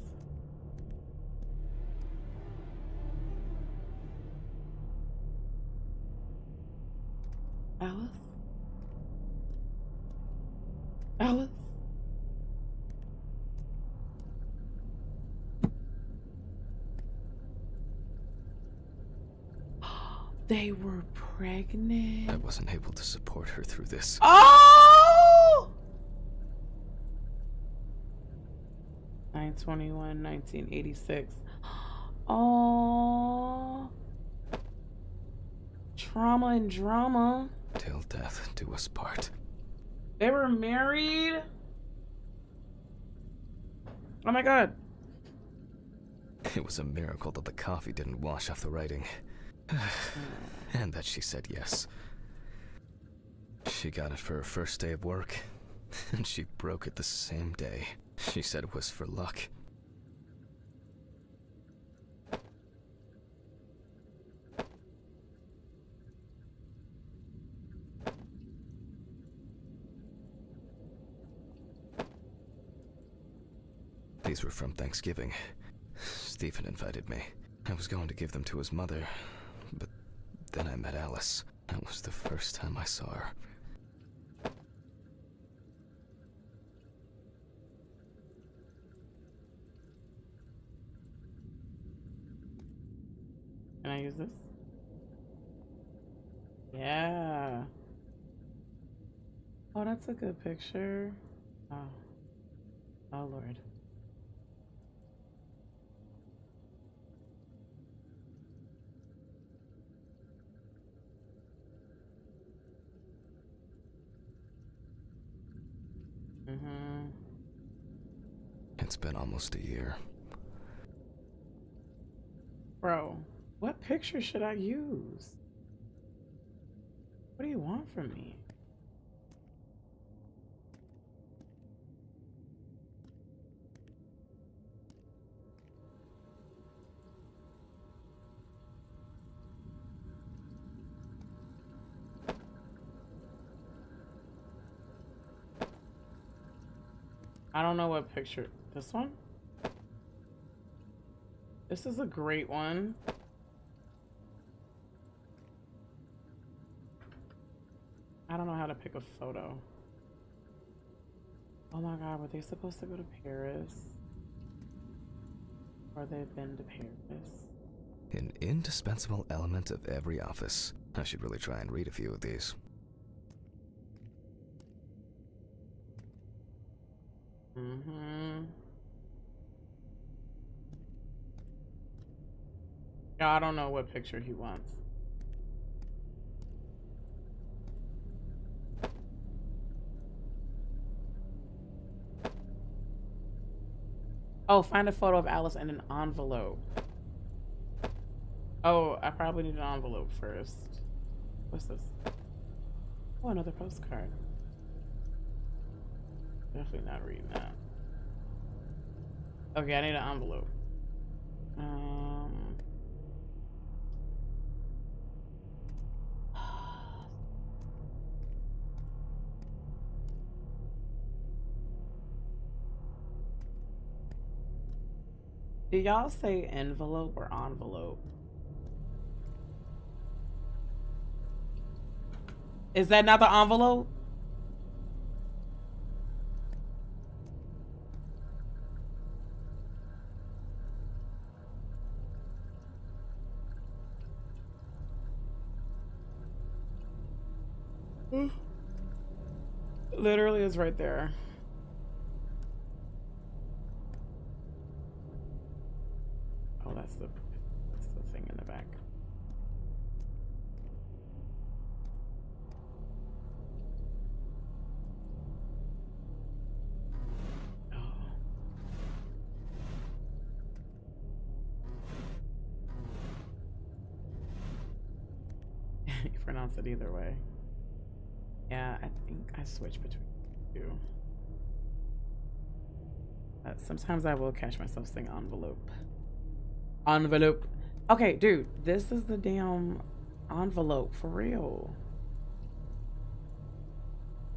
Alice? Alice? They were pregnant. I wasn't able to support her through this. Oh! 9/21, 1986. Oh. Trauma and drama. Till death do us part. They were married. Oh my god. It was a miracle that the coffee didn't wash off the writing. And that she said yes. She got it for her first day of work, and she broke it the same day. She said it was for luck. These were from Thanksgiving. Stephen invited me. I was going to give them to his mother, but then I met Alice. That was the first time I saw her. Can I use this? Yeah. Oh, that's a good picture. Oh. Oh, Lord. Mm-hmm. It's been almost a year. Bro, what picture should I use? What do you want from me? I don't know what picture. This one? This is a great one. I don't know how to pick a photo. Oh my god, were they supposed to go to Paris? Or they've been to Paris? An indispensable element of every office. I should really try and read a few of these. Mm-hmm. Yeah, I don't know what picture he wants. Oh, find a photo of Alice in an envelope. Oh, I probably need an envelope first. What's this? Oh, another postcard. Definitely not reading that. Okay, I need an envelope. Do y'all say envelope or envelope? Is that not the envelope? Literally is right there. Oh, that's the thing in the back. Oh. You pronounce it either way. Yeah, I think I switch between the two. Sometimes I will catch myself saying envelope. Envelope. Okay, dude, this is the damn envelope for real.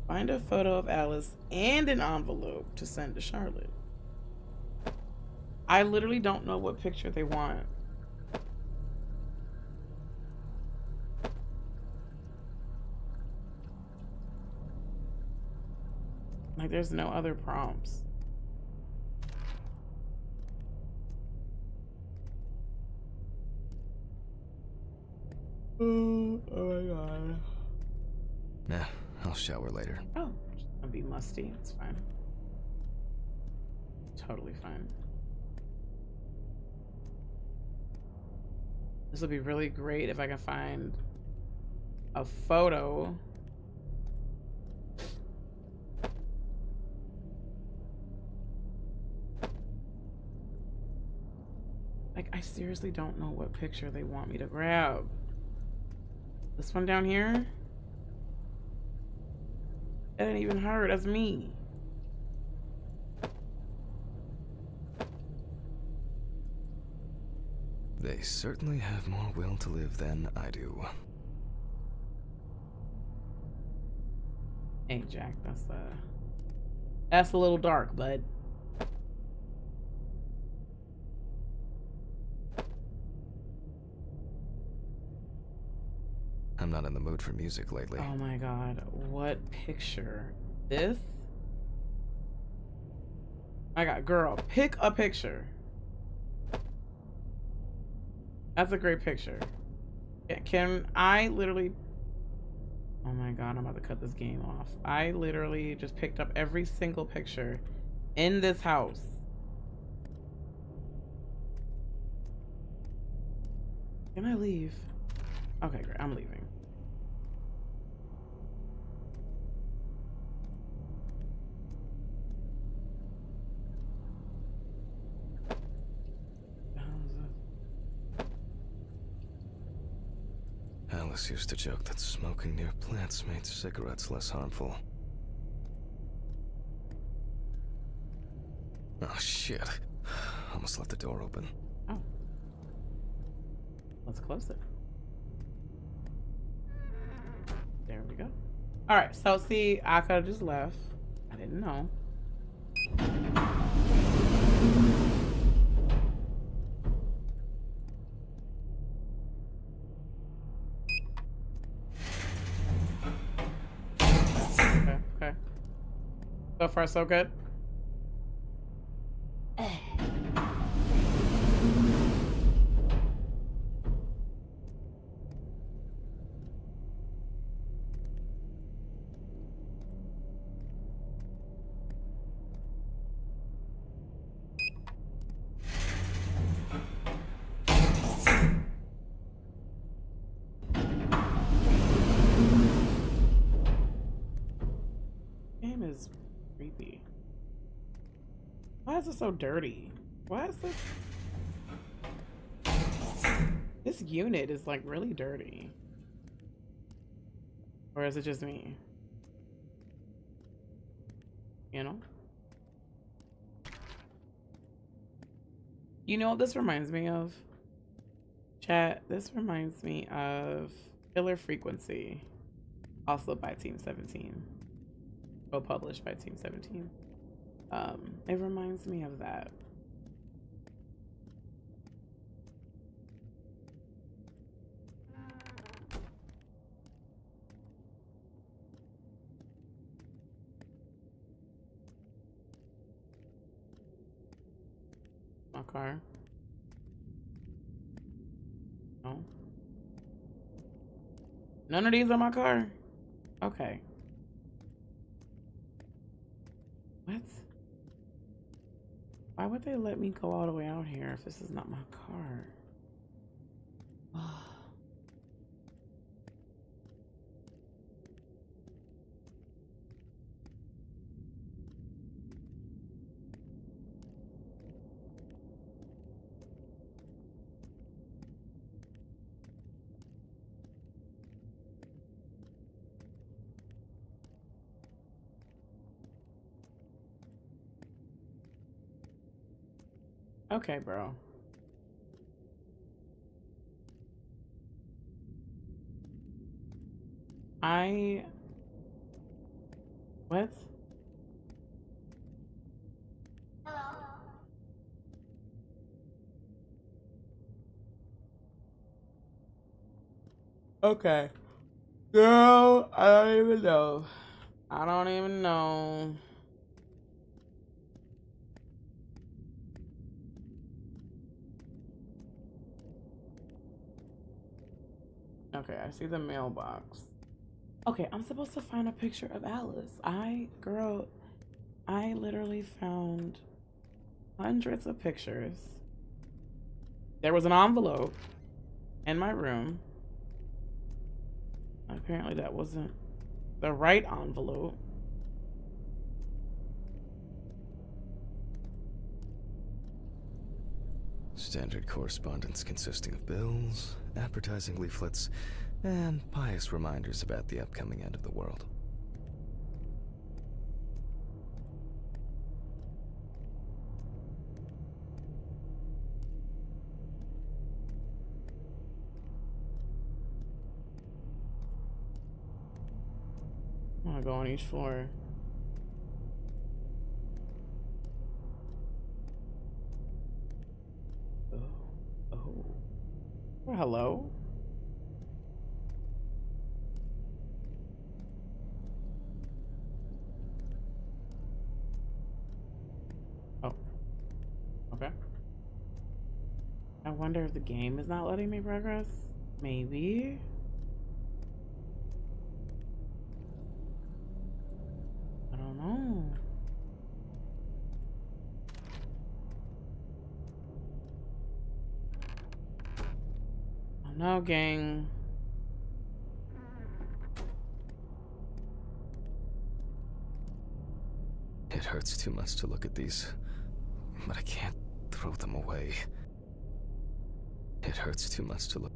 Find a photo of Alice and an envelope to send to Charlotte. I literally don't know what picture they want. Like, there's no other prompts. Oh my god. Nah, I'll shower later. Oh, I'll be musty. It's fine. Totally fine. This would be really great if I can find a photo. Like, I seriously don't know what picture they want me to grab. This one down here? That ain't even her, that's me. They certainly have more will to live than I do. Hey, Jack, that's a little dark, bud. I'm not in the mood for music lately. Oh my god, what picture? This? I got, girl, pick a picture. That's a great picture. Can I literally... Oh my god, I'm about to cut this game off. I literally just picked up every single picture in this house. Can I leave? Okay, great, I'm leaving. Alice used to joke that smoking near plants made cigarettes less harmful. Oh shit. Almost left the door open. Oh. Let's close it. There we go. Alright, so see, I could have just left. I didn't know. Okay. So far, so good. Game is creepy. Why is it so dirty? Why is this? This unit is like really dirty. Or is it just me? You know? You know what this reminds me of? Chat, this reminds me of Killer Frequency. Also by Team 17. Co-published by Team 17. It reminds me of that. car? No. None of these are my car? Okay. What? Why would they let me go all the way out here if this is not my car? Okay, bro. What? Okay. Girl, I don't even know. I don't even know. Okay, I see the mailbox. Okay, I'm supposed to find a picture of Alice. Girl, I literally found hundreds of pictures. There was an envelope in my room. Apparently that wasn't the right envelope. Standard correspondence consisting of bills, advertising leaflets, and pious reminders about the upcoming end of the world. I'm gonna go on each floor. Oh. Well, hello? Oh. Okay. I wonder if the game is not letting me progress? Maybe? I don't know. Oh no, gang. It hurts too much to look at these, but I can't throw them away. It hurts too much to look.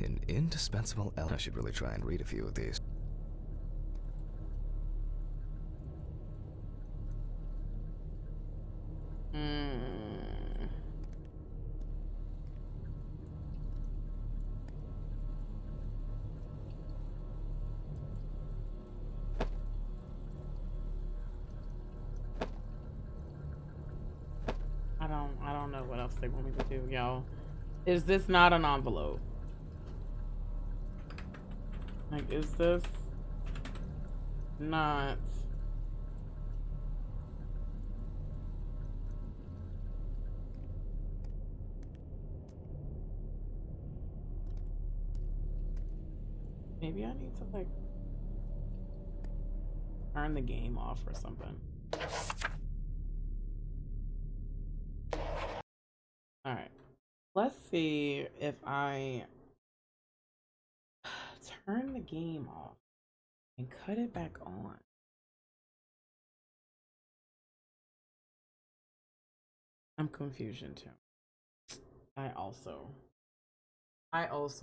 An indispensable element. I should really try and read a few of these. I don't know what else they want me to do, y'all. Is this not an envelope? Like, is this not? Maybe I need to, like, turn the game off or something. Alright. Let's see if I turn the game off and cut it back on. I'm confusion too. I also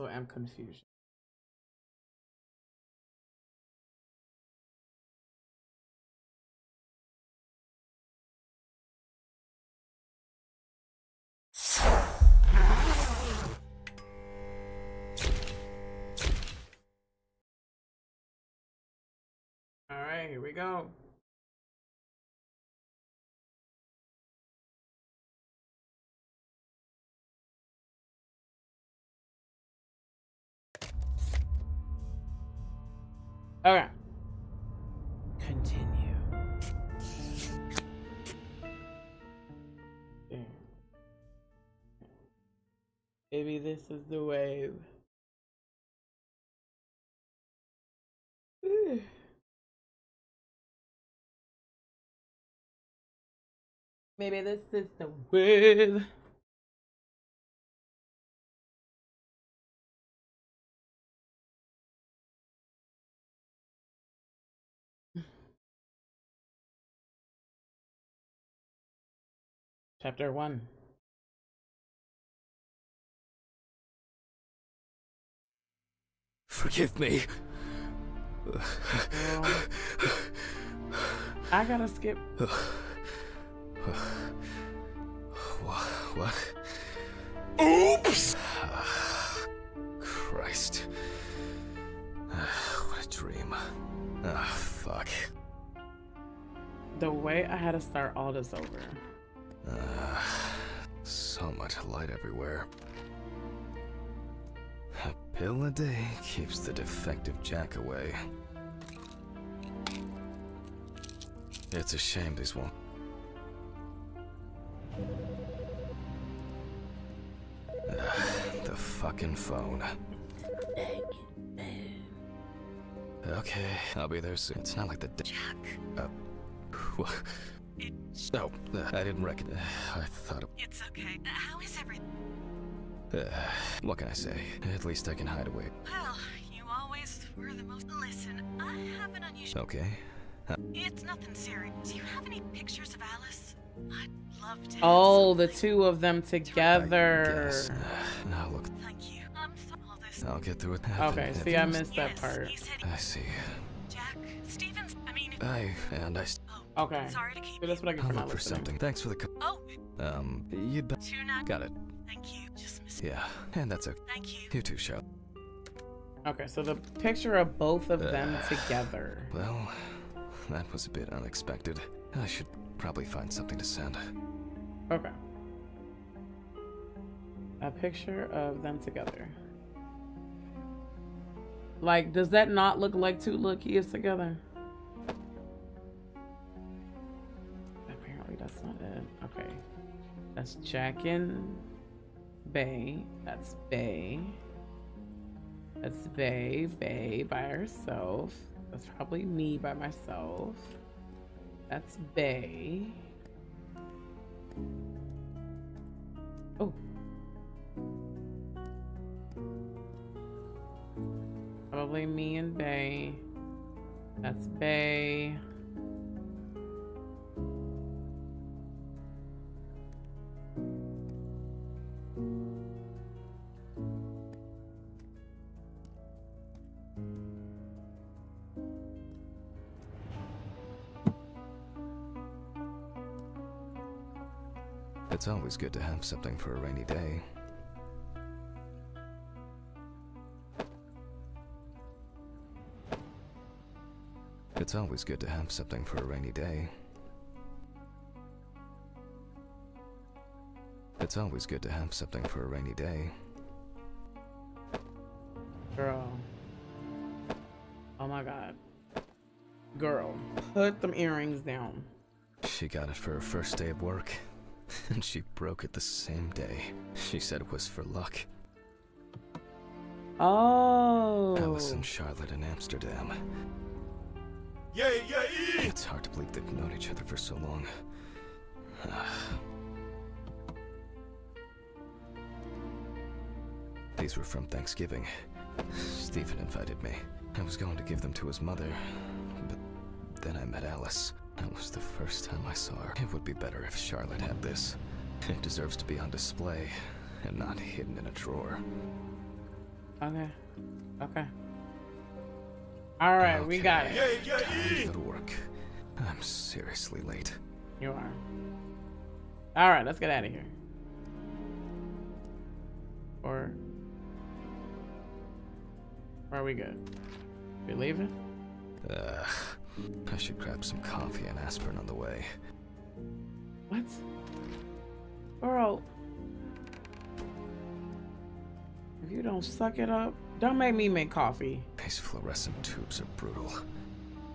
am confusion. All right, here we go. Okay. Continue. Maybe this is the wave. Maybe this is the wave. Chapter 1. Forgive me. I gotta skip. What? Oops! Christ. What a dream. Ah, fuck. The way I had to start all this over. So much light everywhere. A pill a day keeps the defective Jack away. It's a shame these won't. The fucking phone. Okay, I'll be there soon. It's not like the Jack. What? Oh, I didn't reckon. I thought it. It's okay. How is everything? What can I say? At least I can hide away. Well, you always were the most. Listen, I have an unusual. Okay. It's nothing serious. Do you have any pictures of Alice? I'd love to. Oh, the two of them together. Yes. Now look. Thank you. I'm so all this. I'll get through it. Okay, see, I missed that Yes, part. he said I see. Jack Stevens. I mean. Oh, Okay. sorry to keep So that's what I get I'll for not look for listening. something. Thanks for the. Oh, You'd bet. tuna. Got it. Thank you. Just miss. Yeah, and that's okay. Thank you. You too, Show. Okay, so the picture of both of them together. Well, that was a bit unexpected. I should probably find something to send. Okay. A picture of them together. Like, does that not look like two little kids together? Apparently that's not it. Okay. That's Jack and Bay. That's Bay. That's Bay. Bay by herself. That's probably me by myself. That's Bay. Oh. Probably me and Bay. That's Bay. It's always good to have something for a rainy day. It's always good to have something for a rainy day. It's always good to have something for a rainy day. Girl. Oh my god. Girl, put them earrings down. She got it for her first day of work, and she broke it the same day. She said it was for luck. Oh. Alice and Charlotte in Amsterdam. Yay! It's hard to believe they've known each other for so long. These were from Thanksgiving. Stephen invited me. I was going to give them to his mother, but then I met Alice. That was the first time I saw her. It would be better if Charlotte had this. It deserves to be on display and not hidden in a drawer. Okay. Okay. All right, we got it. Time to go to work. I'm seriously late. You are. All right, let's get out of here. Or are we good? We leaving? I should grab some coffee and aspirin on the way. What? Girl. If you don't suck it up, don't make me make coffee. These fluorescent tubes are brutal.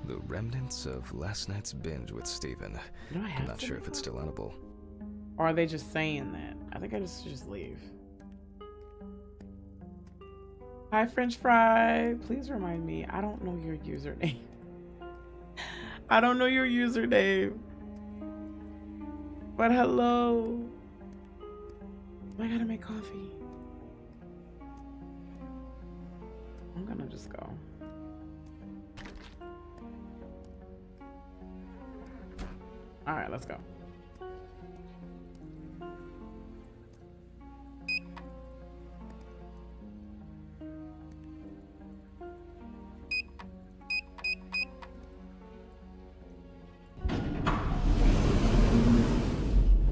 The remnants of last night's binge with Stephen. Do I have I'm not to sure make if it's still edible. Or are they just saying that? I think I just leave. Hi, French fry. Please remind me. I don't know your username. I don't know your username. But hello. I gotta make coffee. I'm gonna just go. All right, let's go.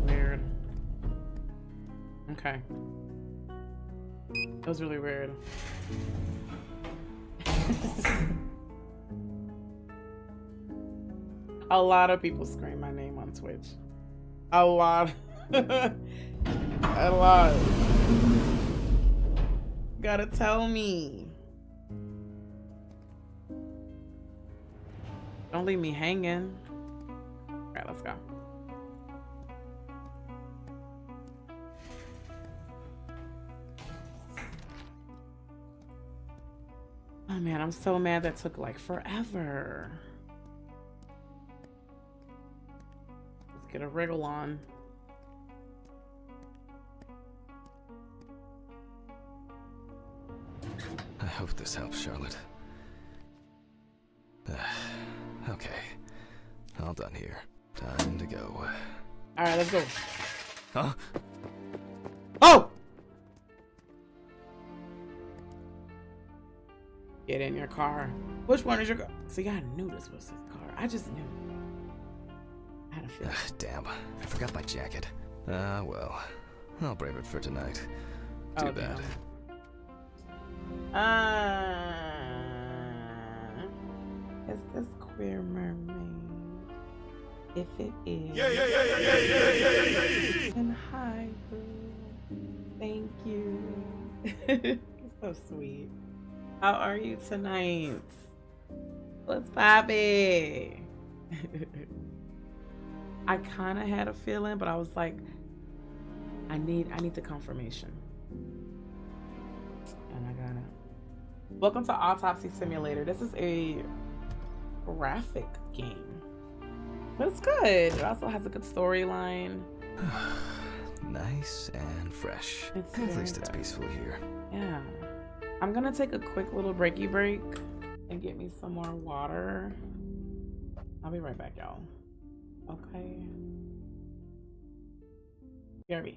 Weird. Okay. That was really weird. A lot of people scream my name on Twitch. A lot. A lot. Gotta tell me. Don't leave me hanging. All right, let's go. Oh man, I'm so mad that took like forever. Let's get a wriggle on. I hope this helps, Charlotte. Okay. All done here. Time to go. Alright, let's go. Huh? Oh! Get in your car. Which one is your car? See, I knew this was his car. I just knew. I had a feeling. Damn, I forgot my jacket. Well, I'll brave it for tonight. Too bad. Is this queer mermaid? If it is, then hi, boo. Thank you. You're so sweet. How are you tonight? What's poppin'? I kind of had a feeling, but I was like, I need the confirmation. And I got it. Welcome to Autopsy Simulator. This is a graphic game, but it's good. It also has a good storyline. Nice and fresh. It's At least very it's good. peaceful here. Yeah. I'm gonna take a quick little breaky break and get me some more water. I'll be right back, y'all. Okay. BRB.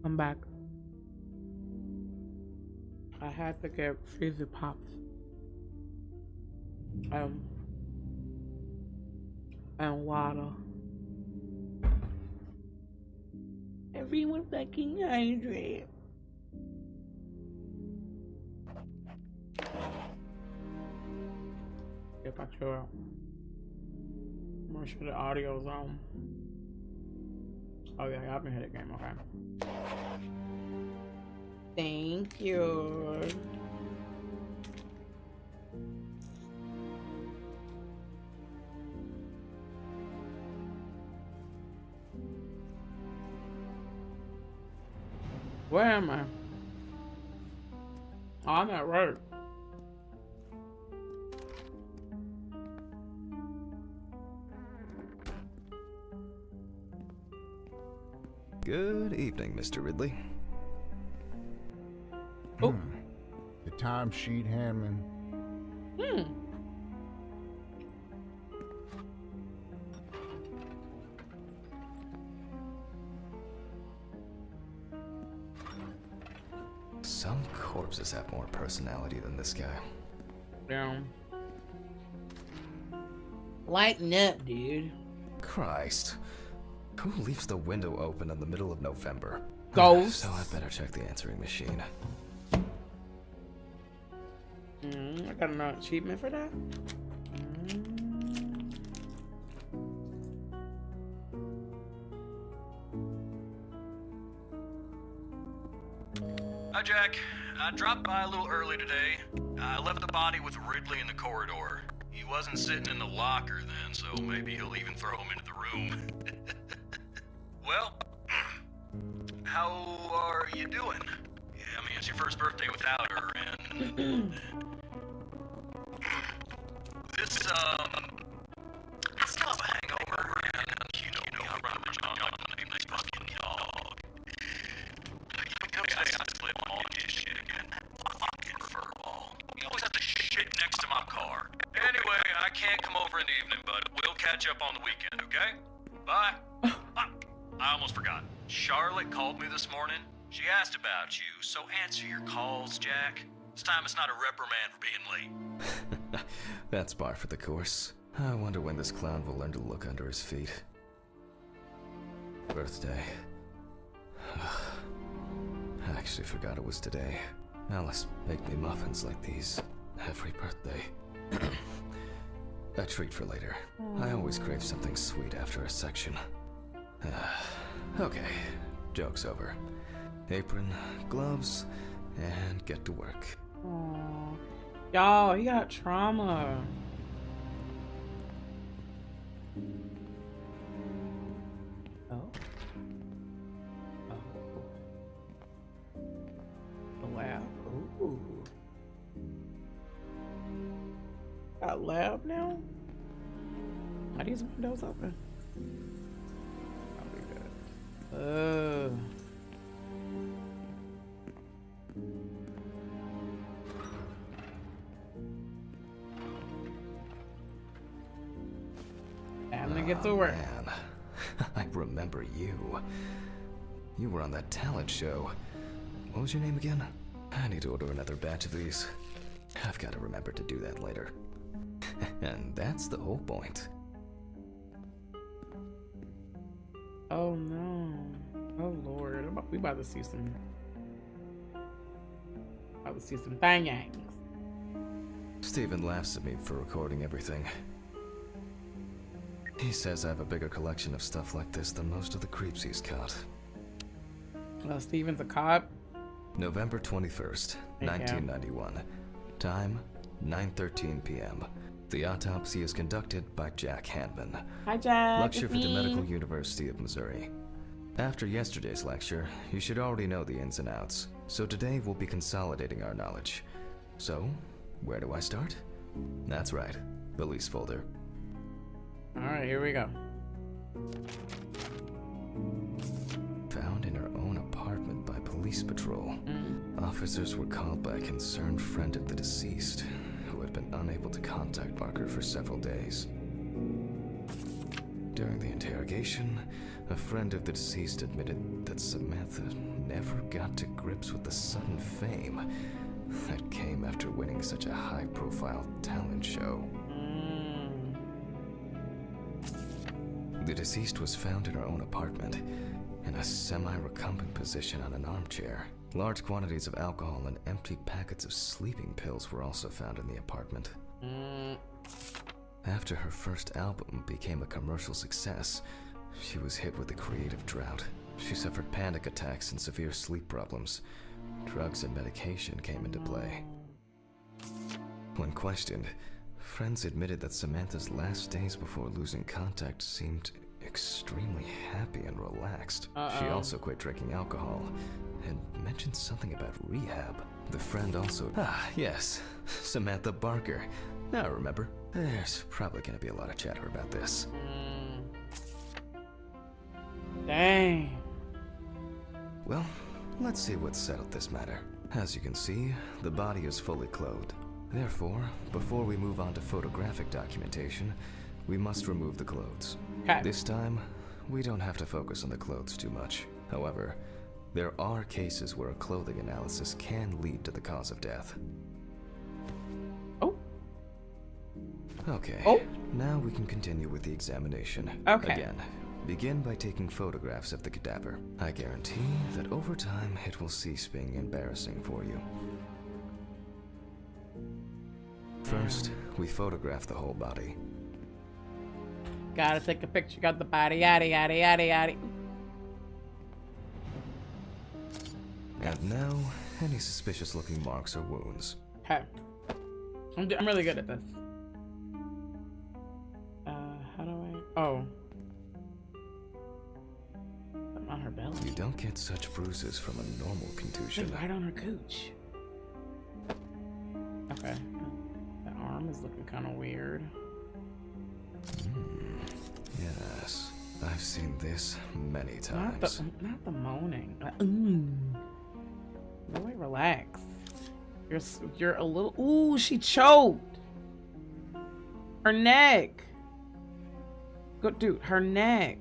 I'm back. I had to get fizzy pops. And water. Everyone fucking hydrate. Get back to it. Make sure the audio's on. Oh yeah, y'all can hear the game, okay. Thank you. Where am I? Oh, I'm at work. Good evening, Mr. Ridley. Oh. The timesheet handman. Some corpses have more personality than this guy. Down. Lighten up, dude. Christ. Who leaves the window open in the middle of November? Ghosts. So I better check the answering machine. I got an achievement for that. Hi, Jack. I dropped by a little early today. I left the body with Ridley in the corridor. He wasn't sitting in the locker then, so maybe he'll even throw him into the room. Well, how are you doing? Yeah, I mean, it's your first birthday without her, and this, I still have a hangover, and you know, I run the job on the name of this fucking dog. You know, I slip on his shit again. Fucking furball. You always have to shit next to my car. Anyway, I can't come over in the evening, but we'll catch up on the weekend, okay? Bye. I almost forgot. Charlotte called me this morning. She asked about you, so answer your calls, Jack. This time it's not a reprimand for being late. That's par for the course. I wonder when this clown will learn to look under his feet. Birthday. I actually forgot it was today. Alice baked me muffins like these every birthday. A treat for later. I always crave something sweet after a section. Okay, joke's over. Apron, gloves, and get to work. Aww. Y'all, he got trauma. Oh. Oh. The lab. Ooh. Got lab now? Are these windows open? Time to get to work. Man. I remember you. You were on that talent show. What was your name again? I need to order another batch of these. I've got to remember to do that later. And that's the whole point. Oh no. Oh Lord. We about to see some bangangs. Steven laughs at me for recording everything. He says I have a bigger collection of stuff like this than most of the creeps he's caught. Well, Steven's a cop. November 21st, 1991. Time, 9:13 p.m. The autopsy is conducted by Jack Hanman. Hi, Jack. Lecture it's for the me. Medical University of Missouri. After yesterday's lecture, you should already know the ins and outs, so today we'll be consolidating our knowledge. So, where do I start? That's right, police folder. Alright, here we go. Found in her own apartment by police patrol. Officers were called by a concerned friend of the deceased, who had been unable to contact Barker for several days. During the interrogation, a friend of the deceased admitted that Samantha never got to grips with the sudden fame that came after winning such a high-profile talent show. The deceased was found in her own apartment, in a semi-recumbent position on an armchair. Large quantities of alcohol and empty packets of sleeping pills were also found in the apartment. After her first album became a commercial success, she was hit with a creative drought. She suffered panic attacks and severe sleep problems. Drugs and medication came into play. When questioned, friends admitted that Samantha's last days before losing contact seemed extremely happy and relaxed. She also quit drinking alcohol and mentioned something about rehab. The friend also... yes, Samantha Barker. Now I remember. There's probably going to be a lot of chatter about this. Dang. Well, let's see what settled this matter. As you can see, the body is fully clothed. Therefore, before we move on to photographic documentation, we must remove the clothes. Okay. This time, we don't have to focus on the clothes too much. However, there are cases where a clothing analysis can lead to the cause of death. Oh. Okay. Oh. Now we can continue with the examination. Okay. Again, begin by taking photographs of the cadaver. I guarantee that over time, it will cease being embarrassing for you. First, we photograph the whole body. Gotta take a picture, got the body, yada, yada, yada, yada. And now, any suspicious looking marks or wounds. Okay. I'm really good at this. How do I... Oh. Something on her belly. You don't get such bruises from a normal contusion. Right on her cooch. Okay. The arm is looking kind of weird. Yes, I've seen this many Not times. not the moaning. Boy, relax. You're a little. Ooh, she choked. Her neck. Go, dude. Her neck.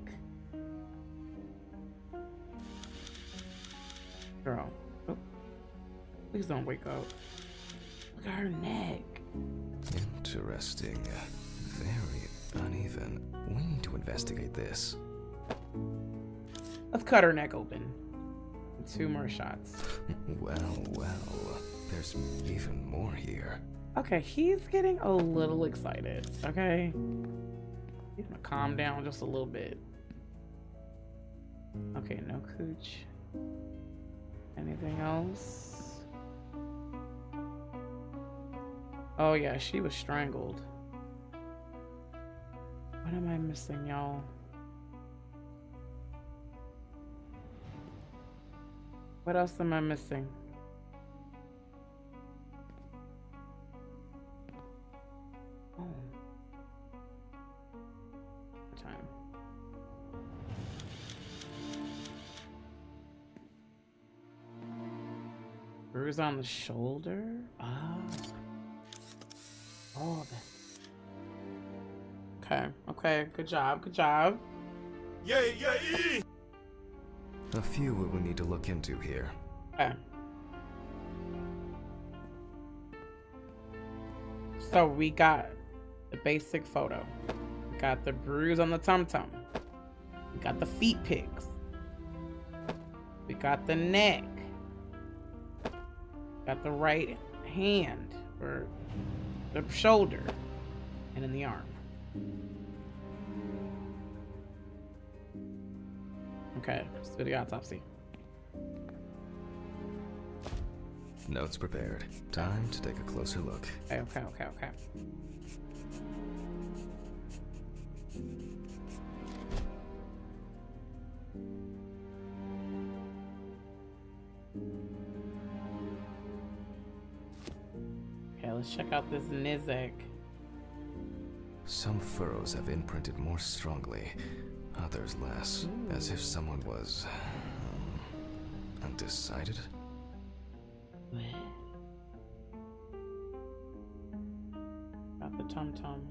Girl. Oh, please don't wake up. Look at her neck. Interesting. Very uneven. We need to investigate this. Let's cut her neck open. 2 more shots. Well. There's even more here. Okay, he's getting a little excited. Okay. He's gonna calm down just a little bit. Okay, no cooch. Anything else? Oh yeah, she was strangled. What am I missing, y'all? What else am I missing? Oh. Time. Bruise on the shoulder? Ah. Oh, okay. Okay. Good job. Good job. A few we will need to look into here. Okay. So we got the basic photo. We got the bruise on the tum-tum. We got the feet pics. We got the neck. Got the right hand or the shoulder and in the arm. Okay, let's do the autopsy. Notes prepared. Time to take a closer look. Okay. Okay, let's check out this Nizek. Some furrows have imprinted more strongly, others less, as if someone was undecided. Got the tum-tum.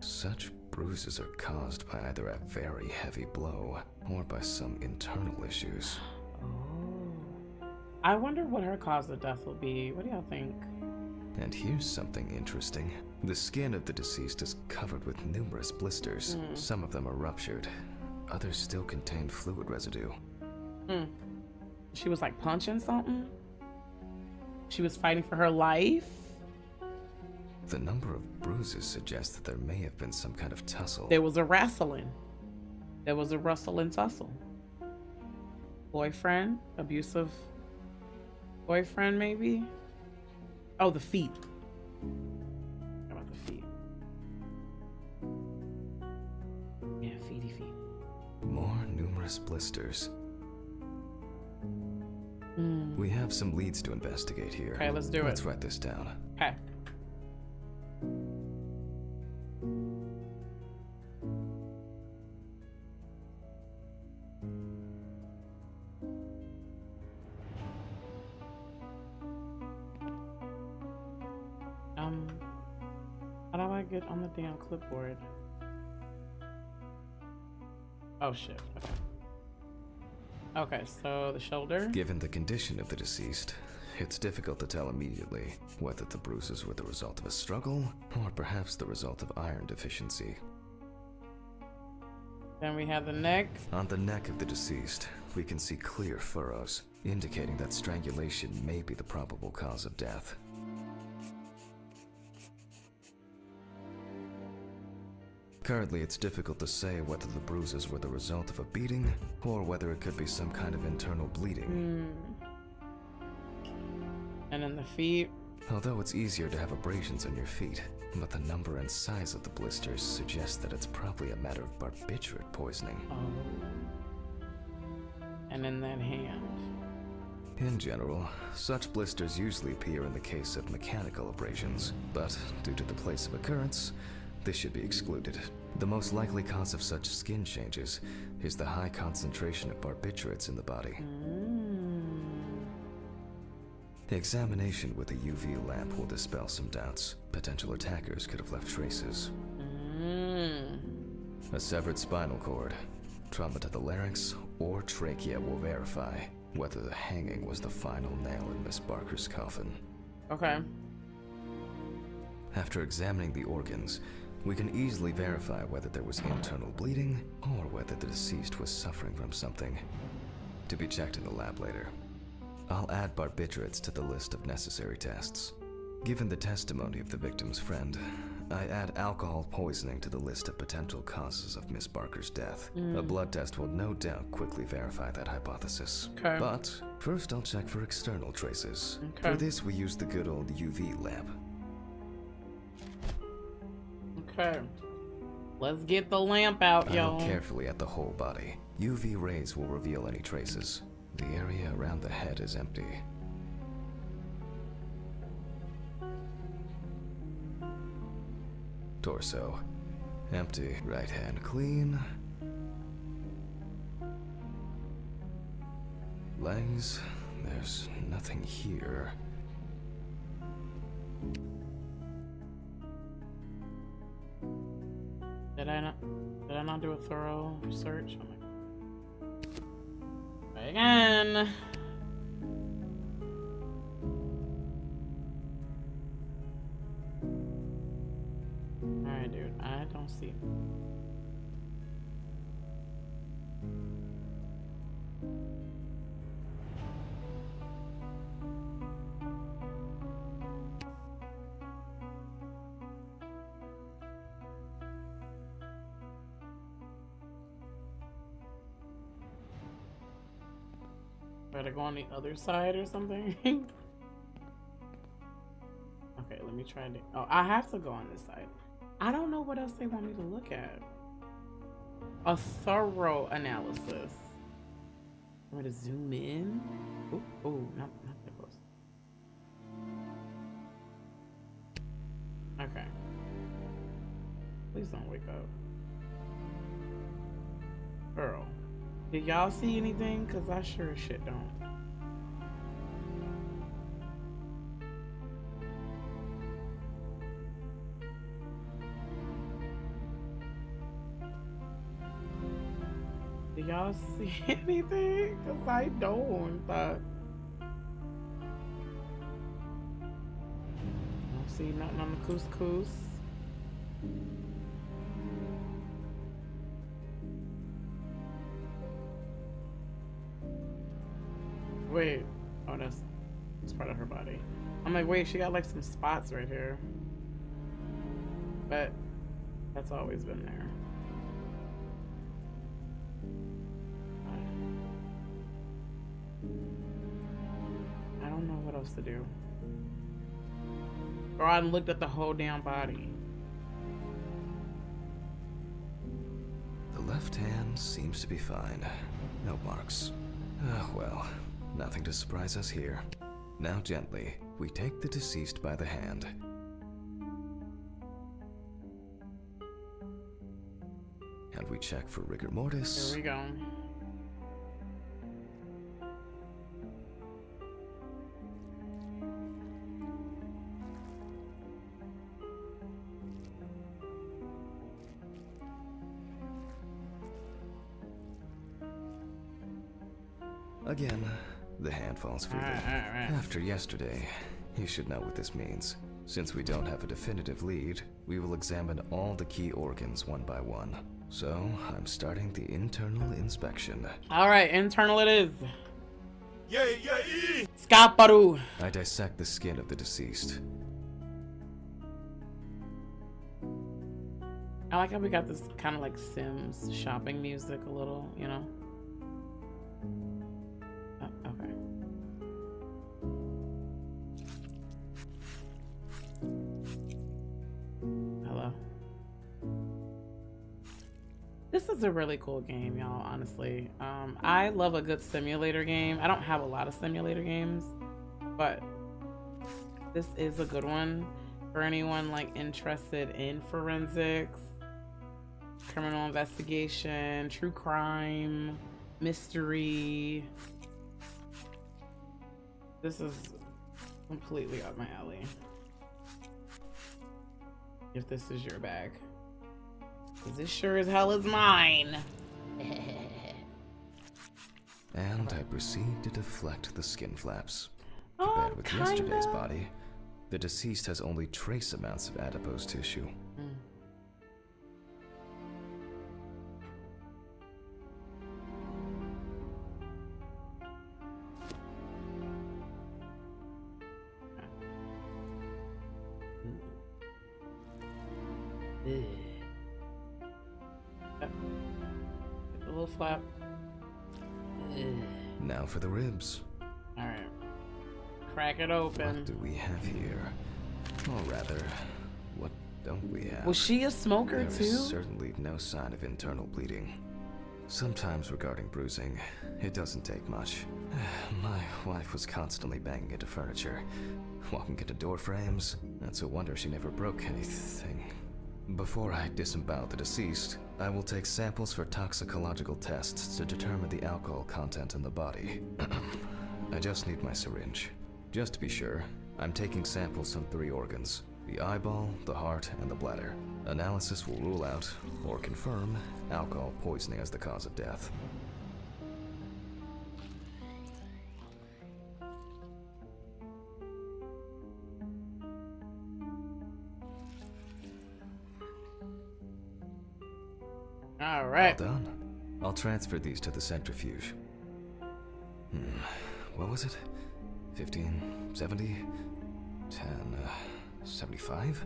Such bruises are caused by either a very heavy blow or by some internal issues. Oh. I wonder what her cause of death will be. What do y'all think? And here's something interesting. The skin of the deceased is covered with numerous blisters. Some of them are ruptured. Others still contain fluid residue. She was like punching something? She was fighting for her life? The number of bruises suggests that there may have been some kind of tussle. There was a wrestling. There was a rustle and tussle. Boyfriend? Abusive boyfriend, maybe? Oh, the feet. How about the feet? Yeah, feety feet. More numerous blisters. We have some leads to investigate here. Okay, let's do it. Let's write this down. Okay. How do I get on the damn clipboard? Oh shit. Okay. Okay, so the shoulder. Given the condition of the deceased, it's difficult to tell immediately whether the bruises were the result of a struggle or perhaps the result of iron deficiency. Then we have the neck. On the neck of the deceased, we can see clear furrows, indicating that strangulation may be the probable cause of death. Currently, it's difficult to say whether the bruises were the result of a beating or whether it could be some kind of internal bleeding. And then the feet. Although it's easier to have abrasions on your feet, but the number and size of the blisters suggest that it's probably a matter of barbiturate poisoning. Oh. And in that hand. In general, such blisters usually appear in the case of mechanical abrasions, but due to the place of occurrence, this should be excluded. The most likely cause of such skin changes is the high concentration of barbiturates in the body. The examination with a UV lamp will dispel some doubts. Potential attackers could have left traces. A severed spinal cord, trauma to the larynx, or trachea will verify whether the hanging was the final nail in Miss Barker's coffin. Okay. After examining the organs, we can easily verify whether there was internal bleeding or whether the deceased was suffering from something. To be checked in the lab later. I'll add barbiturates to the list of necessary tests. Given the testimony of the victim's friend, I add alcohol poisoning to the list of potential causes of Miss Barker's death. A blood test will no doubt quickly verify that hypothesis. Okay. But first I'll check for external traces. Okay. For this we use the good old UV lamp. Okay. Let's get the lamp out, I y'all. look carefully at the whole body. UV rays will reveal any traces. The area around the head is empty. Torso. Empty. Right hand clean. Legs. There's nothing here. Did I not do a thorough search? Oh my God. Try again. Alright, dude. I don't see. Better go on the other side or something. Okay, let me try to. Oh, I have to go on this side. I don't know what else they want me to look at. A thorough analysis. I'm gonna zoom in. Oh, not that close. Okay. Please don't wake up. Girl. Did y'all see anything? Cause I sure as shit don't. Do y'all see anything? Cause I don't. Don't see nothing on the couscous. Wait. Oh, that's part of her body. I'm like, wait, she got like some spots right here. But that's always been there. I don't know what else to do. Or I looked at the whole damn body. The left hand seems to be fine. No marks. Well, nothing to surprise us here. Now gently, we take the deceased by the hand. And we check for rigor mortis. Here we go. Again, the hand falls freely. Alright. After yesterday, you should know what this means. Since we don't have a definitive lead, we will examine all the key organs one by one. So, I'm starting the internal inspection. Alright, internal it is. Yeah. Scaparu. I dissect the skin of the deceased. I like how we got this kind of like Sims shopping music a little, you know? Oh, okay. Hello? This is a really cool game, y'all, honestly. I love a good simulator game. I don't have a lot of simulator games, but this is a good one for anyone like interested in forensics, criminal investigation, true crime, mystery. This is completely up my alley. If this is your bag. 'Cause this sure as hell is mine. And I proceed to deflect the skin flaps. Oh, Compared with yesterday's kinda. body, the deceased has only trace amounts of adipose tissue. Mm. Ugh. Get the little flap. Ugh. Now for the ribs. All right. Crack it What open. do we have here? Or rather, what don't we have? Was she a smoker There too? is certainly no sign of internal bleeding. Sometimes regarding bruising, it doesn't take much. My wife was constantly banging into furniture, walking into door frames. That's a wonder she never broke anything. Before I disembowel the deceased, I will take samples for toxicological tests to determine the alcohol content in the body. I just need my syringe. Just to be sure, I'm taking samples from 3 organs: the eyeball, the heart, and the bladder. Analysis will rule out, or confirm, alcohol poisoning as the cause of death. All right. Well done. I'll transfer these to the centrifuge. What was it? 15, 70, 10, 75?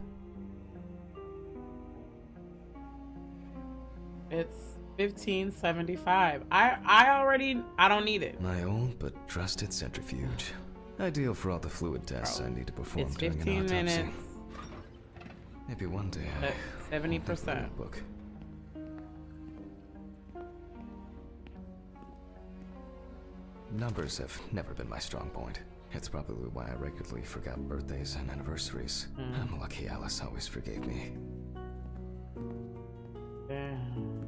It's 1575. I don't need it. My old but trusted centrifuge. Ideal for all the fluid tests I need to perform It's during 15 an autopsy. minutes. Maybe one day At I'll pick the 70%. notebook. Numbers have never been my strong point. It's probably why I regularly forgot birthdays and anniversaries. I'm lucky Alice always forgave me. Damn.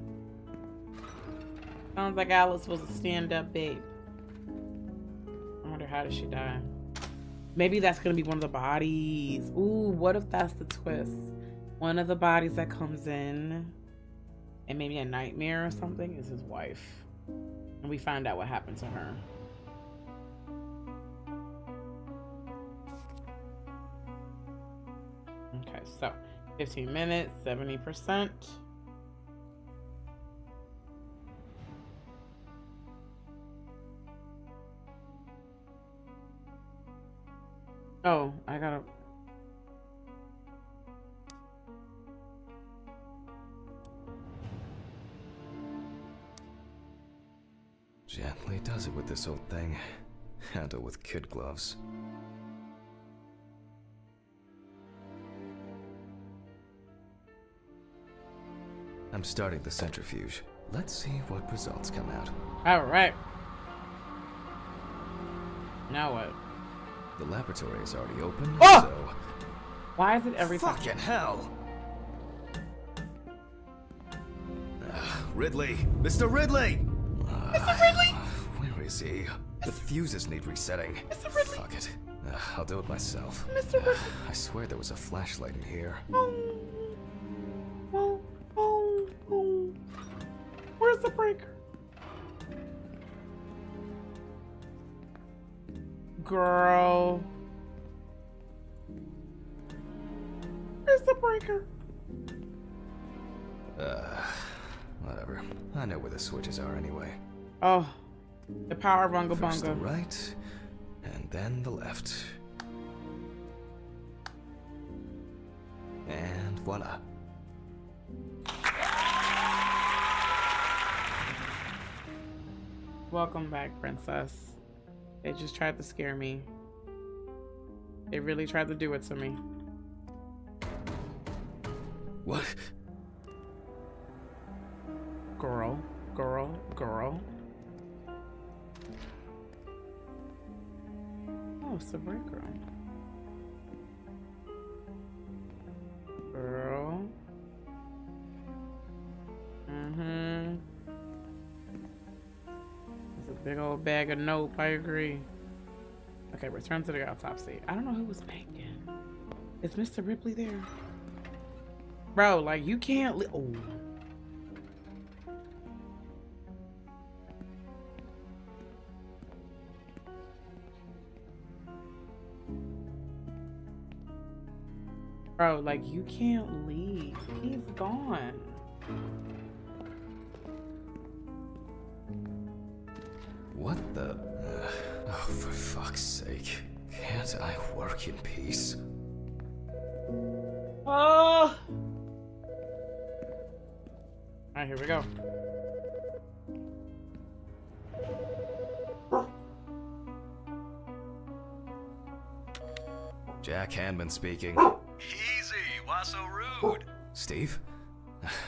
Sounds like Alice was a stand-up babe. I wonder how did she die? Maybe that's gonna be one of the bodies. Ooh, what if that's the twist? One of the bodies that comes in, and maybe a nightmare or something, is his wife, and we find out what happened to her. Okay, so 15 minutes, 70%. Oh, I gotta. Gently does it with this old thing. Handle with kid gloves. I'm starting the centrifuge. Let's see what results come out. All right. Now what? The laboratory is already open, Oh! so... Why is it every time? Fucking hell! Ridley! Mr. Ridley! Mr. Ridley! Where is he? The fuses need resetting. Mr. Ridley! Fuck it. I'll do it myself. Mr. Ridley! I swear there was a flashlight in here. Oh. Where's the breaker? Girl. Where's the breaker? Whatever. I know where the switches are anyway. Oh, the power bunga First the bunga. right, and then the left. And voila. Welcome back, princess. They just tried to scare me. They really tried to do it to me. What? girl, girl, girl. Oh, it's a break room. Girl. Mm-hmm. It's a big old bag of nope, I agree. Okay, return to the autopsy. I don't know who was banking. Is Mr. Ripley there? Bro, like, you can't oh. Bro, like, you can't leave. He's gone. What the? Oh, for fuck's sake. Can't I work in peace? Oh! Alright, here we go. Jack Hanman speaking. Easy, why so rude? Steve?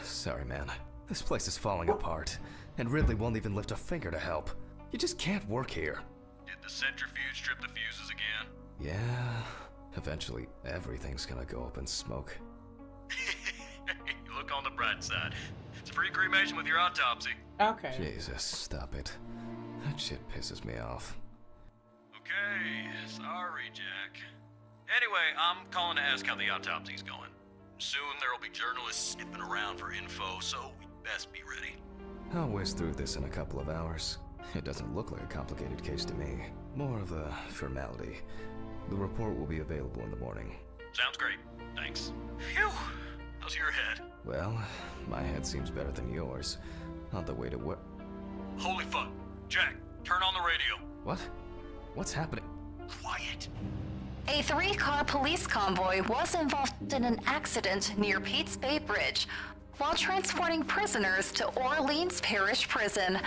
Sorry, man. This place is falling apart, and Ridley won't even lift a finger to help. You just can't work here. Did the centrifuge strip the fuses again? Yeah, eventually everything's gonna go up in smoke. Look on the bright side. It's a free cremation with your autopsy. Okay. Jesus, stop it. That shit pisses me off. Okay, sorry, Jack. Anyway, I'm calling to ask how the autopsy's going. Soon there'll be journalists sniffing around for info, so we best be ready. I'll whiz through this in a couple of hours. It doesn't look like a complicated case to me. More of a formality. The report will be available in the morning. Sounds great. Thanks. Phew! How's your head? Well, my head seems better than yours. On the way to work. Holy fuck. Jack, turn on the radio. What? What's happening? Quiet. A 3-car police convoy was involved in an accident near Pete's Bay Bridge while transporting prisoners to Orleans Parish Prison.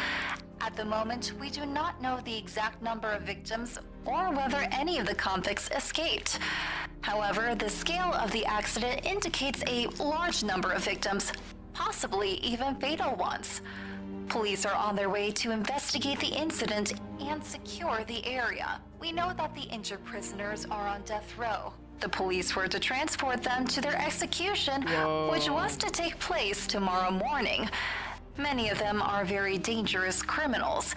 At the moment, we do not know the exact number of victims or whether any of the convicts escaped. However, the scale of the accident indicates a large number of victims, possibly even fatal ones. Police are on their way to investigate the incident and secure the area. We know that the injured prisoners are on death row. The police were to transport them to their execution, which was to take place tomorrow morning. Many of them are very dangerous criminals.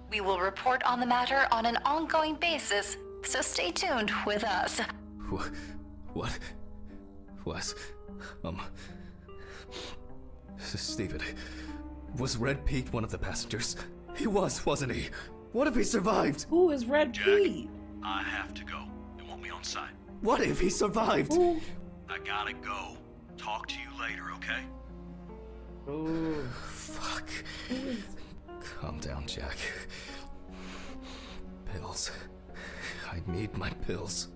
We will report on the matter on an ongoing basis, so stay tuned with us. What? Steven, was Red Pete one of the passengers? He was, wasn't he? What if he survived? Who is Red Pete? I have to go. It won't be on site. What if he survived? Ooh. I gotta go. Talk to you later, okay? Ooh. Fuck. Calm down, Jack. Pills. I need my pills.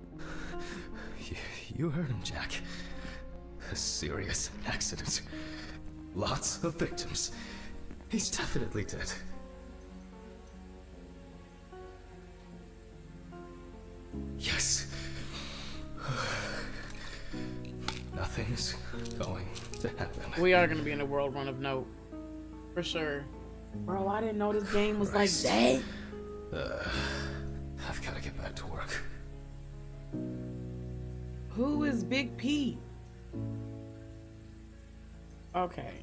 You heard him, Jack. A serious accident. Lots of victims. He's definitely dead. Yes. Nothing's going to happen. We are going to be in a world run of note. For sure. Bro, I didn't know this game was like that. I've got to get back to work. Who is Big Pete? Okay.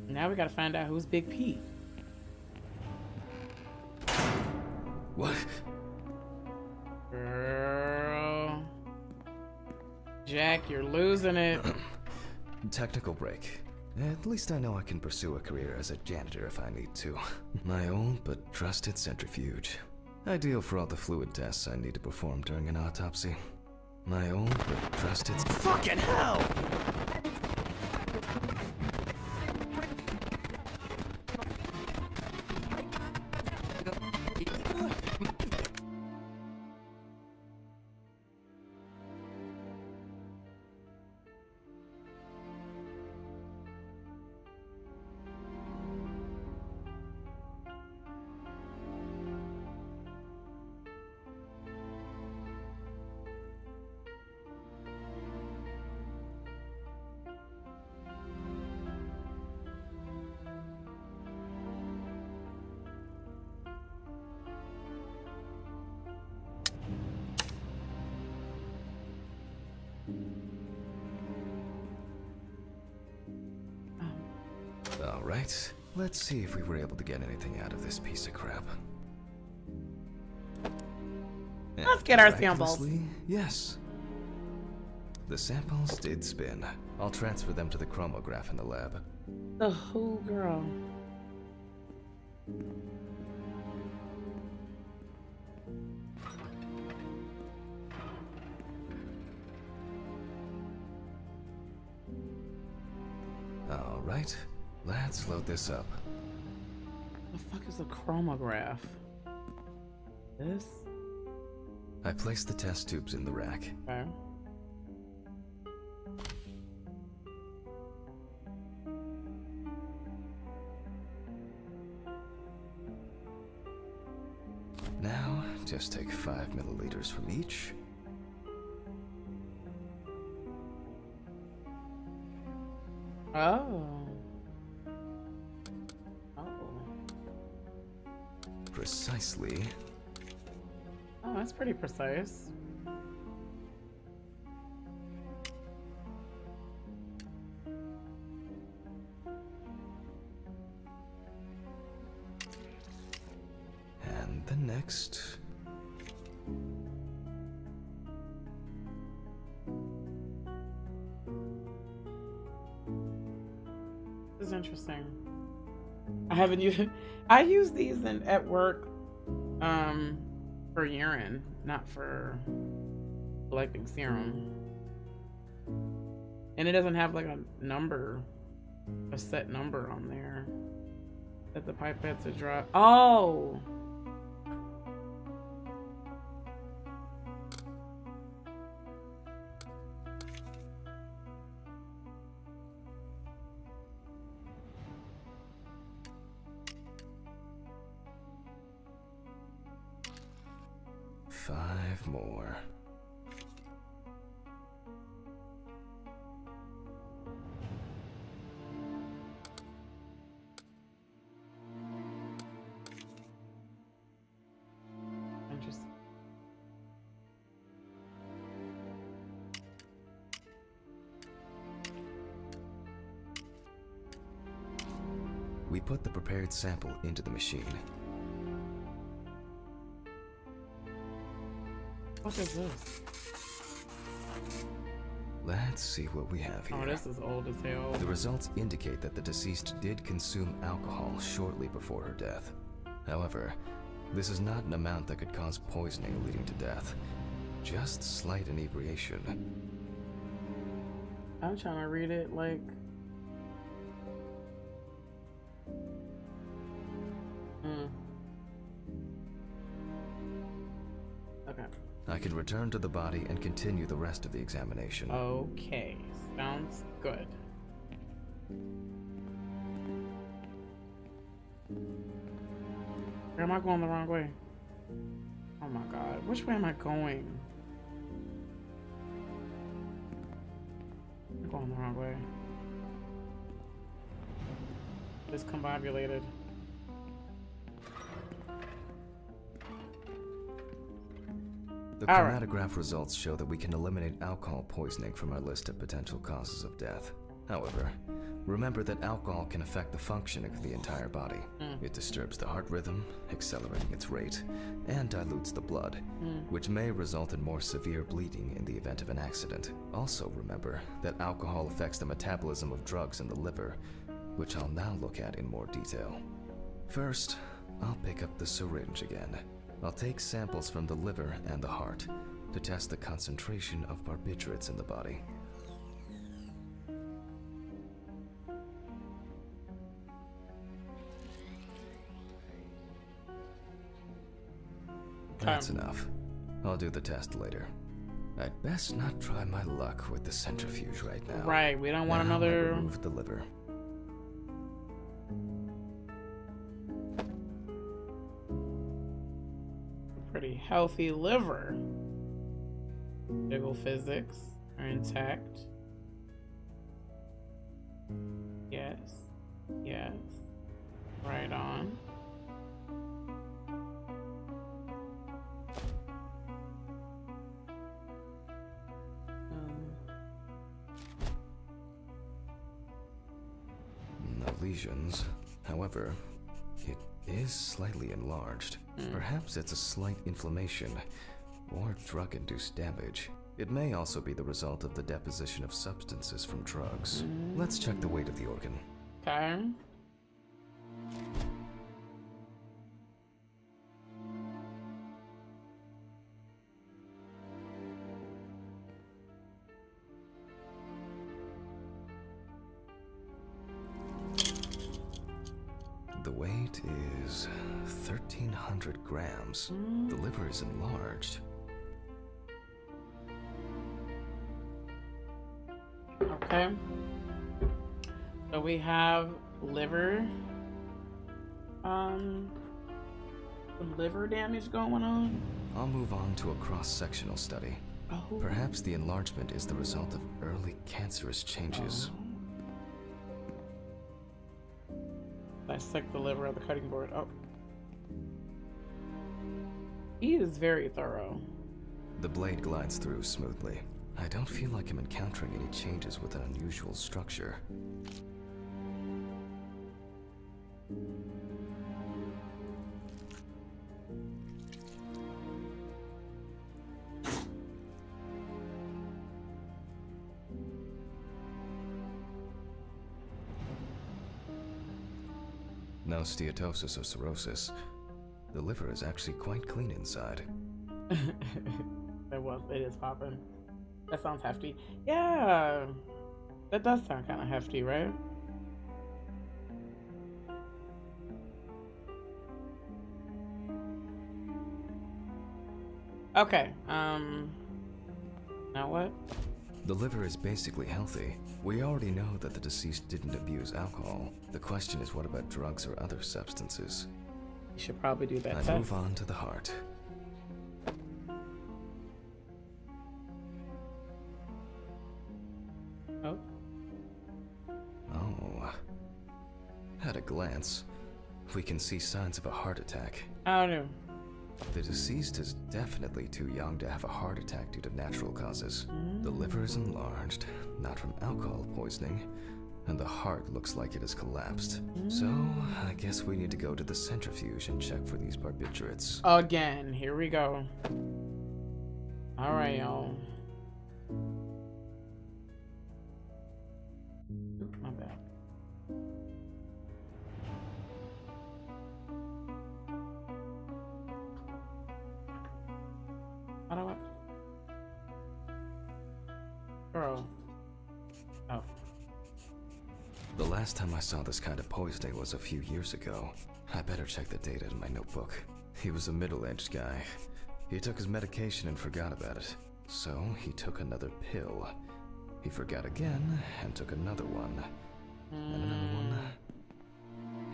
Now we gotta find out who's Big Pete. What? Girl. Jack, you're losing it. Technical break. At least I know I can pursue a career as a janitor if I need to. My own but trusted centrifuge. Ideal for all the fluid tests I need to perform during an autopsy. My own but trusted... Fucking hell! All right, let's see if we were able to get anything out of this piece of crap. Let's get our samples. Miraculously, yes. The samples did spin. I'll transfer them to the chromograph in the lab. The who girl? All right, let's load this up. The fuck is a chromograph? This? I placed the test tubes in the rack. Okay. Now, just take 5 milliliters from each. Oh. Oh. Precisely. Oh, that's pretty precise. And the next. This is interesting. I haven't used. I use these at work, for urine, not for collecting serum. And it doesn't have like a number, a set number on there that the pipettes are dry. Oh. Five more. Interesting. We put the prepared sample into the machine. What is this? Let's see what we have here. Oh, this is old as hell. The results indicate that the deceased did consume alcohol shortly before her death. However, this is not an amount that could cause poisoning leading to death. Just slight inebriation. I'm trying to read it like. Okay. I can return to the body and continue the rest of the examination. Okay. Sounds good. Or am I going the wrong way? Oh my god. Which way am I going? I'm going the wrong way. Discombobulated. The All right. chromatograph results show that we can eliminate alcohol poisoning from our list of potential causes of death. However, remember that alcohol can affect the functioning of the entire body. It disturbs the heart rhythm, accelerating its rate, and dilutes the blood, which may result in more severe bleeding in the event of an accident. Also remember that alcohol affects the metabolism of drugs in the liver, which I'll now look at in more detail. First, I'll pick up the syringe again. I'll take samples from the liver and the heart to test the concentration of barbiturates in the body. That's enough. I'll do the test later. I'd best not try my luck with the centrifuge right now. Right, we don't want Now I another. remove the liver. Pretty healthy liver. Jiggle physics are intact. Yes. Yes. Right on. The lesions. However, it is slightly enlarged. Perhaps it's a slight inflammation or drug-induced damage. It may also be the result of the deposition of substances from drugs. Let's check the weight of the organ. Okay. The weight is 1,300 grams. The liver is enlarged. Okay. So we have liver. Some liver damage going on. I'll move on to a cross-sectional study. Oh. Perhaps the enlargement is the result of early cancerous changes. Dissect the liver of the cutting board. Oh. He is very thorough. The blade glides through smoothly. I don't feel like I'm encountering any changes with an unusual structure. No steatosis or cirrhosis. The liver is actually quite clean inside. It is popping. That sounds hefty. Yeah, that does sound kind of hefty, right? Okay. Now what? The liver is basically healthy. We already know that the deceased didn't abuse alcohol. The question is, what about drugs or other substances? You should probably do that I test. move on to the heart. Oh. Oh. At a glance, we can see signs of a heart attack. I don't know. The deceased is definitely too young to have a heart attack due to natural causes. The liver is enlarged, not from alcohol poisoning, and the heart looks like it has collapsed. So, I guess we need to go to the centrifuge and check for these barbiturates. Again, here we go. All right, y'all. Oop, my bad. How do I? Girl. Oh. The last time I saw this kind of poisoning was a few years ago. I better check the data in my notebook. He was a middle-aged guy. He took his medication and forgot about it. So he took another pill. He forgot again and took another one. And another one.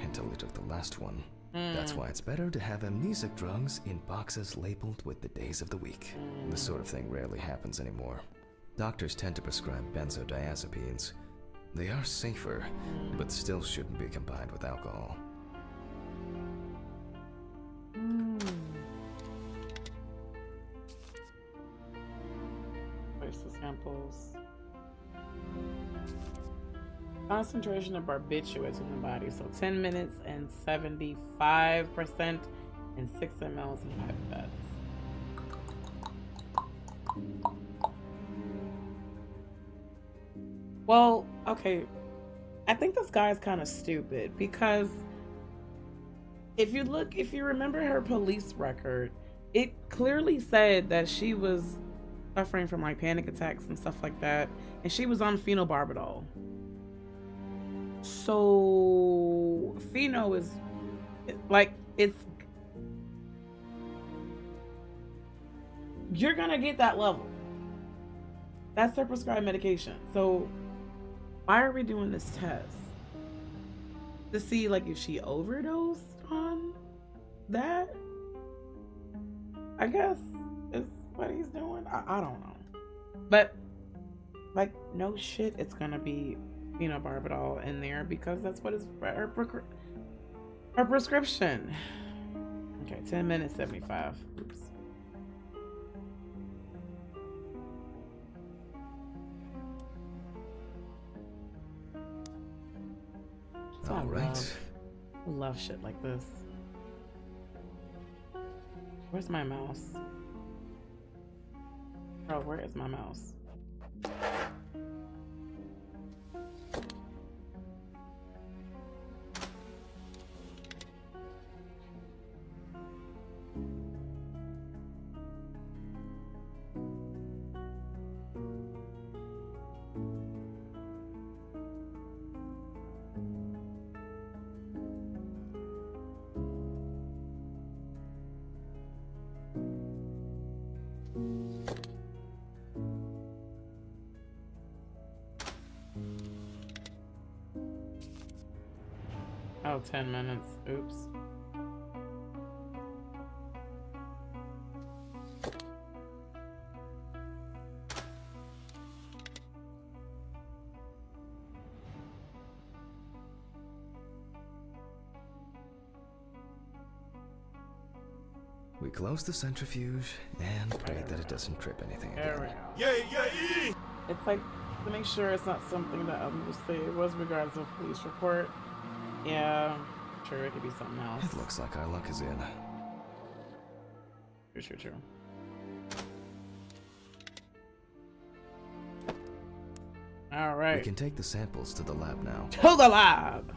Until he took the last one. That's why it's better to have amnesic drugs in boxes labeled with the days of the week. This sort of thing rarely happens anymore. Doctors tend to prescribe benzodiazepines. They are safer, but still shouldn't be combined with alcohol. Place the samples. Concentration of barbiturates in the body. So 10 minutes and 75% and 6 mLs in 5 beds. Well, okay. I think this guy is kind of stupid because if you remember her police record, it clearly said that she was suffering from like panic attacks and stuff like that, and she was on phenobarbital. So pheno is like, you're gonna get that level. That's their prescribed medication. So why are we doing this test? To see like if she overdosed on that? I guess is what he's doing. I don't know. But like, no shit, it's gonna be phenobarbital in there because that's what is her prescription. Okay, 10 minutes, 75. Oops. That's what I All love. right. I love shit like this. Where's my mouse? Oh, where is my mouse? Oh, 10 minutes. Oops. We close the centrifuge and pray that it doesn't trip anything There we again. go. It's like to make sure it's not something that I'm just say it was regards to a police report. Yeah, sure, it could be something else. It looks like our luck is in. True. All We right, can take the samples to the lab now. to the lab.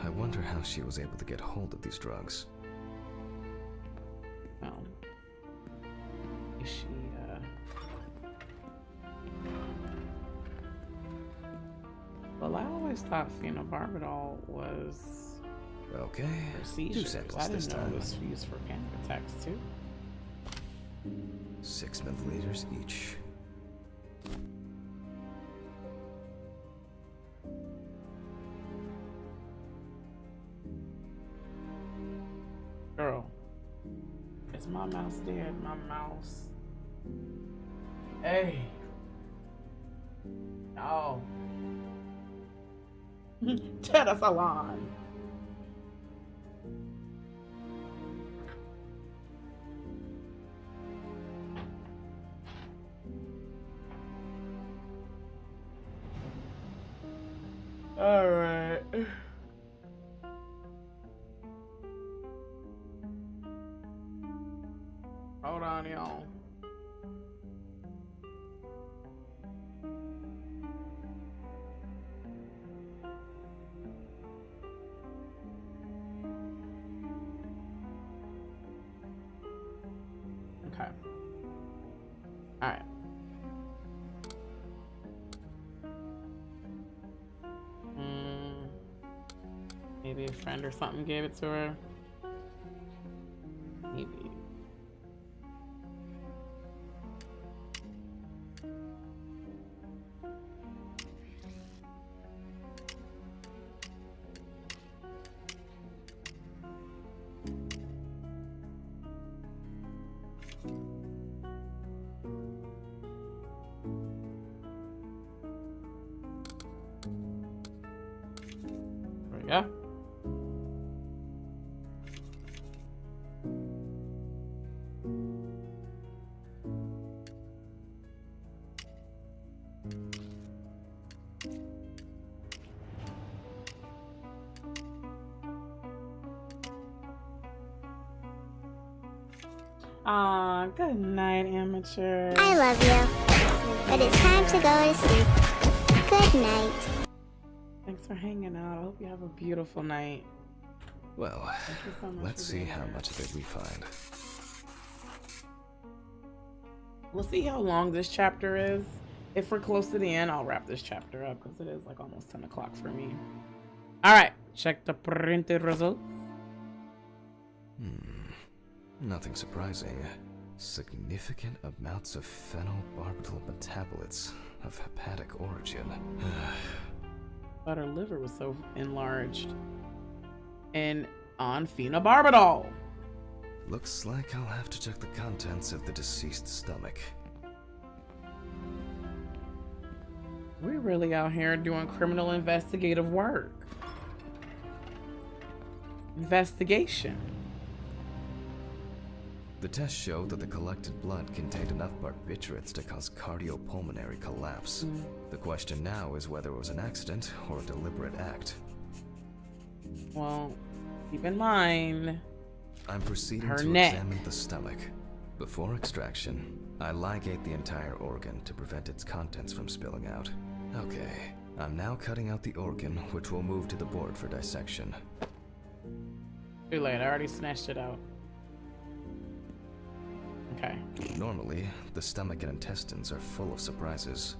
I wonder how she was able to get hold of these drugs. Well, is she? Well, I always thought phenobarbital was Okay, for 2 seizures. samples I this didn't know time. it was used for panic attacks too. 6 milliliters each. Girl, is my mouse dead? My mouse. Hey. Oh. Ted salon. All right. Hold on, y'all. Okay. All right. Maybe a friend or something gave it to her. Maybe. There we go. Aw, good night, amateur. I love you, but it's time to go to sleep. Good night. Thanks for hanging out. I hope you have a beautiful night. Well, Thank you so much let's for see being how here. much of it we find. We'll see how long this chapter is. If we're close to the end, I'll wrap this chapter up because it is like almost 10 o'clock for me. All right, check the printed results. Nothing surprising. Significant amounts of phenobarbital metabolites of hepatic origin. But her liver was so enlarged. And on phenobarbital. Looks like I'll have to check the contents of the deceased stomach. We're really out here doing criminal investigative work. Investigation. The tests showed that the collected blood contained enough barbiturates to cause cardiopulmonary collapse. The question now is whether it was an accident or a deliberate act. Well, keep in mind, I'm proceeding her to neck. examine the stomach. Before extraction, I ligate the entire organ to prevent its contents from spilling out. Okay, I'm now cutting out the organ, which will move to the board for dissection. Too late, I already snatched it out. Okay. Normally, the stomach and intestines are full of surprises.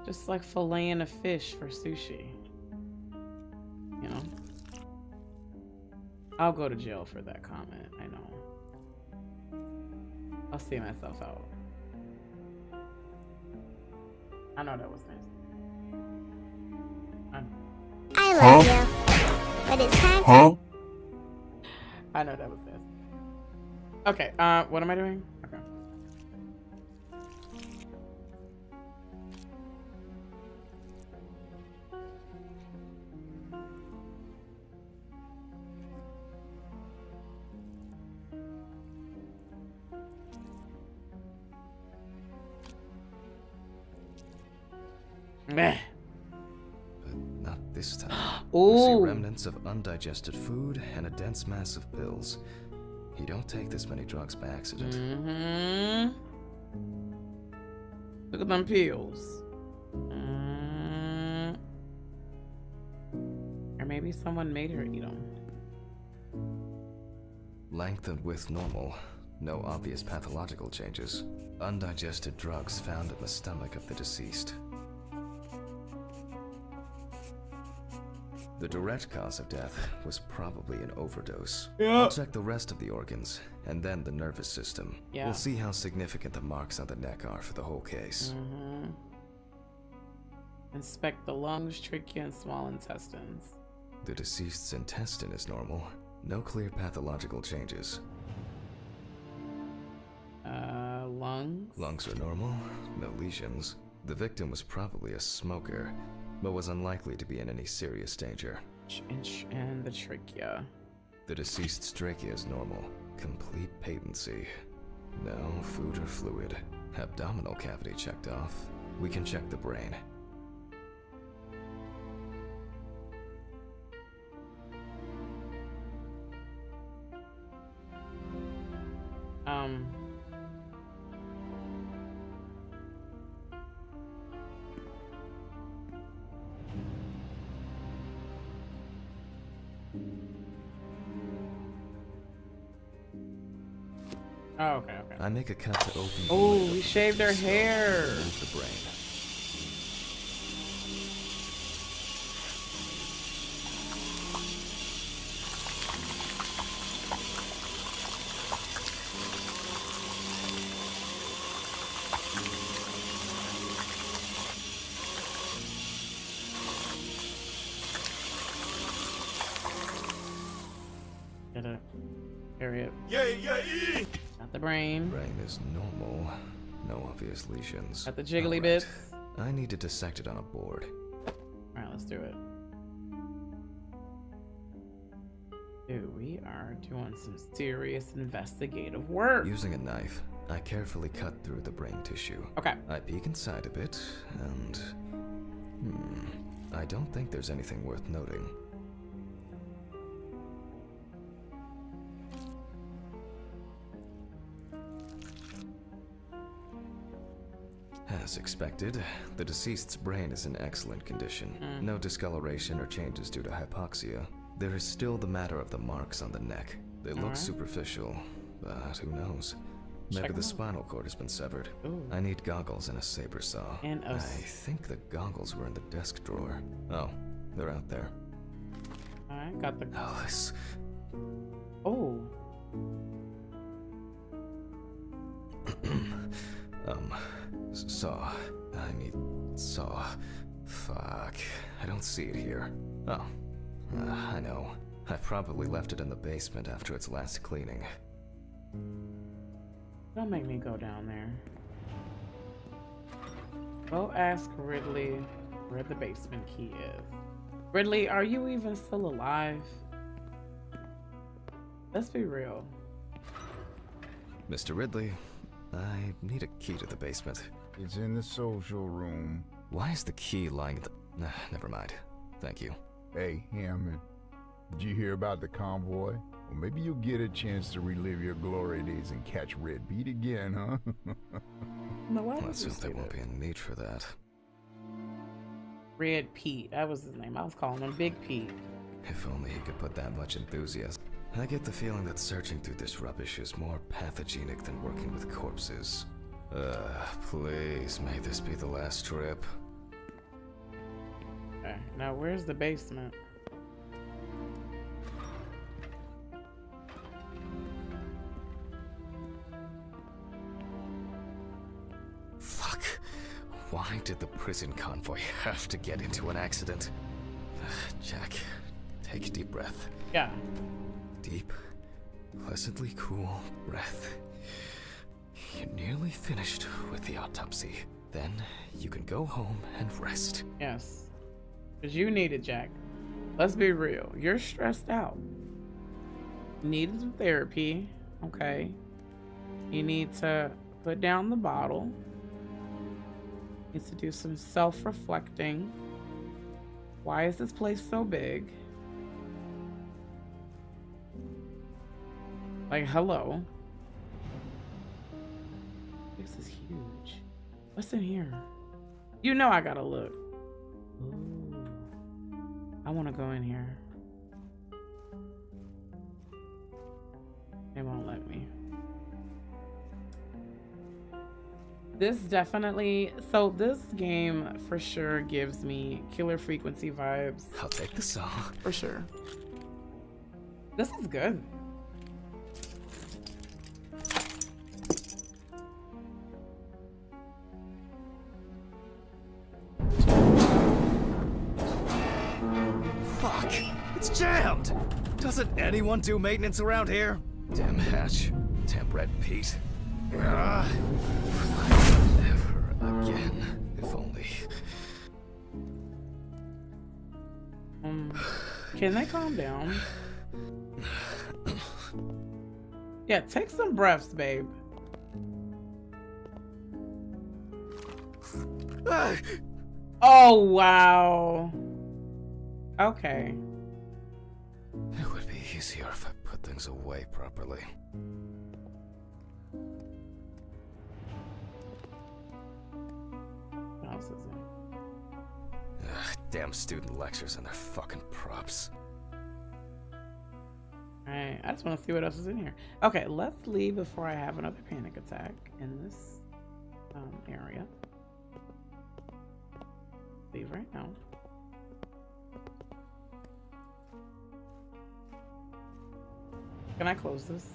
Just like filleting a fish for sushi. You know? I'll go to jail for that comment, I know. I'll see myself out. I know that was nice. I love you, but it's time to... I know that was nice. Okay, what am I doing? Okay. Meh. But not this time. Ooh. I see remnants of undigested food and a dense mass of pills. You don't take this many drugs by accident. Look at them pills. Or maybe someone made her eat them. Length and width normal. No obvious pathological changes. Undigested drugs found in the stomach of the deceased. The direct cause of death was probably an overdose. I'll check the rest of the organs, and then the nervous system. Yeah. We'll see how significant the marks on the neck are for the whole case. Inspect the lungs, trachea, and small intestines. The deceased's intestine is normal. No clear pathological changes. Lungs? Lungs are normal, no lesions. The victim was probably a smoker, but was unlikely to be in any serious danger. And the trachea. The deceased's trachea is normal. Complete patency. No food or fluid. Abdominal cavity checked off. We can check the brain. Oh, okay. I make a cut to open the Oh, lid we of the shaved her skull hair. and remove the brain. Gotta carry it. Yeah. Not the brain. Brain is normal. No obvious lesions. Got the jiggly Alright. bits. I need to dissect it on a board. Alright, let's do it. Dude, we are doing some serious investigative work. Using a knife, I carefully cut through the brain tissue. Okay. I peek inside a bit, and... I don't think there's anything worth noting. As expected, the deceased's brain is in excellent condition. No discoloration or changes due to hypoxia. There is still the matter of the marks on the neck. They look Alright. superficial, but who knows? Check Maybe 'em the out. spinal cord has been severed. Ooh. I need goggles and a saber saw. And a I s- think the goggles were in the desk drawer. Oh, they're out there. Alright, got the. Alice. Oh. Saw. I need saw. Fuck. I don't see it here. Oh. I know. I probably left it in the basement after its last cleaning. Don't make me go down there. Go ask Ridley where the basement key is. Ridley, are you even still alive? Let's be real. Mr. Ridley, I need a key to the basement. It's in the social room. Why is the key lying at the... never mind. Thank you. Hey, Hammond. Did you hear about the convoy? Well, maybe you'll get a chance to relive your glory days and catch Red Beat again, huh? No, why would Let's you hope say there won't that? be a need for that. Red Pete. That was his name. I was calling him Big Pete. If only he could put that much enthusiasm. I get the feeling that searching through this rubbish is more pathogenic than working with corpses. Please, may this be the last trip. Okay, now where's the basement? Fuck. Why did the prison convoy have to get into an accident? Jack, take a deep breath. Yeah. Deep, pleasantly cool breath. You're nearly finished with the autopsy. Then you can go home and rest. Yes. Because you need it, Jack. Let's be real. You're stressed out. You need some therapy. Okay. You need to put down the bottle. You need to do some self-reflecting. Why is this place so big? Like, hello. This is huge. What's in here? You know I gotta look. Ooh. I wanna go in here. They won't let me. This definitely, so this game for sure gives me Killer Frequency vibes. I'll take the saw. For sure. This is good. Fuck! It's jammed! Doesn't anyone do maintenance around here? Damn hatch. Damn Red Pete. Never again. If only. Can they calm down? Yeah, take some breaths, babe. Oh, wow. Okay. It would be easier if I put things away properly. What else is it? Damn student lectures and their fucking props. Alright, I just want to see what else is in here. Okay, let's leave before I have another panic attack in this area. Leave right now. Can I close this?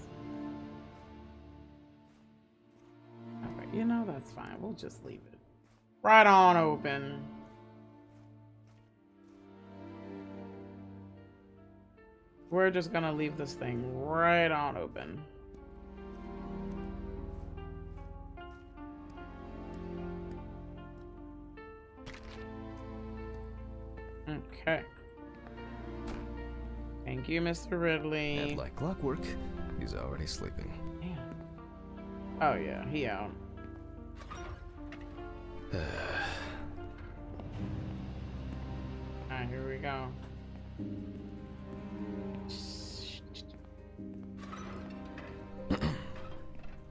Okay, you know, that's fine. We'll just leave it right on open. We're just gonna leave this thing right on open. Okay. Thank you, Mr. Ridley. And like clockwork, he's already sleeping. Man. Oh yeah, he out. Alright, here we go.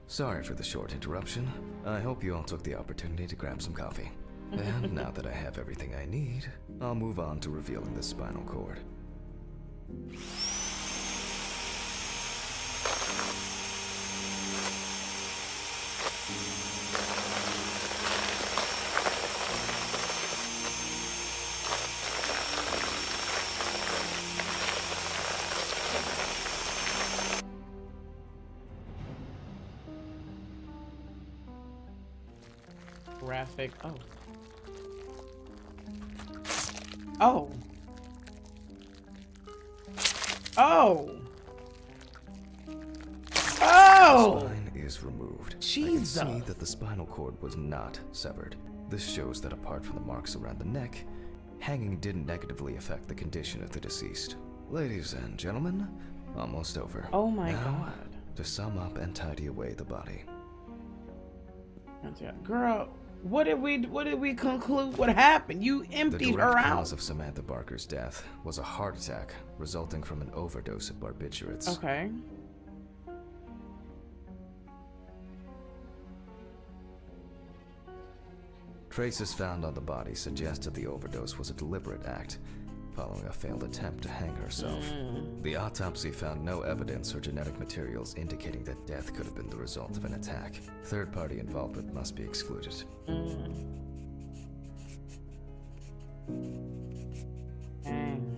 Sorry for the short interruption. I hope you all took the opportunity to grab some coffee. And now that I have everything I need, I'll move on to revealing the spinal cord. Graphic. Oh. Oh. Oh. Oh. Spine is removed. Jesus. I can see that the spinal cord was not severed. This shows that apart from the marks around the neck, hanging didn't negatively affect the condition of the deceased. Ladies and gentlemen, Almost over. Oh my Now, god. to sum up and tidy away the body. Girl, what did we conclude what happened? You The emptied direct her cause out. of Samantha Barker's death was a heart attack resulting from an overdose of barbiturates. Okay. Traces found on the body suggested the overdose was a deliberate act, following a failed attempt to hang herself. The autopsy found no evidence or genetic materials indicating that death could have been the result of an attack. Third-party involvement must be excluded. Dang.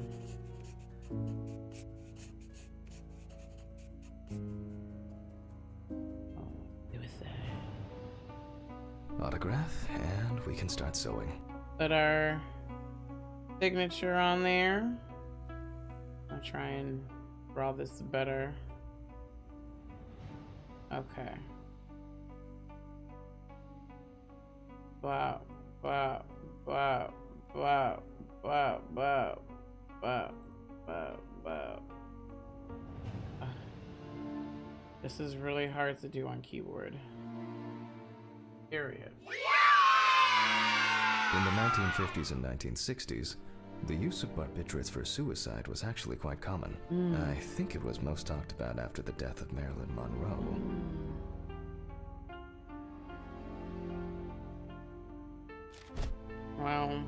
It was Autograph, and we can start sewing. put our signature on there. I'll try and draw this better. Okay. Wow, wow, wow, wow, wow, wow, wow, wow, wow. This is really hard to do on keyboard. Period. In the 1950s and 1960s, the use of barbiturates for suicide was actually quite common. I think it was most talked about after the death of Marilyn Monroe. Wow.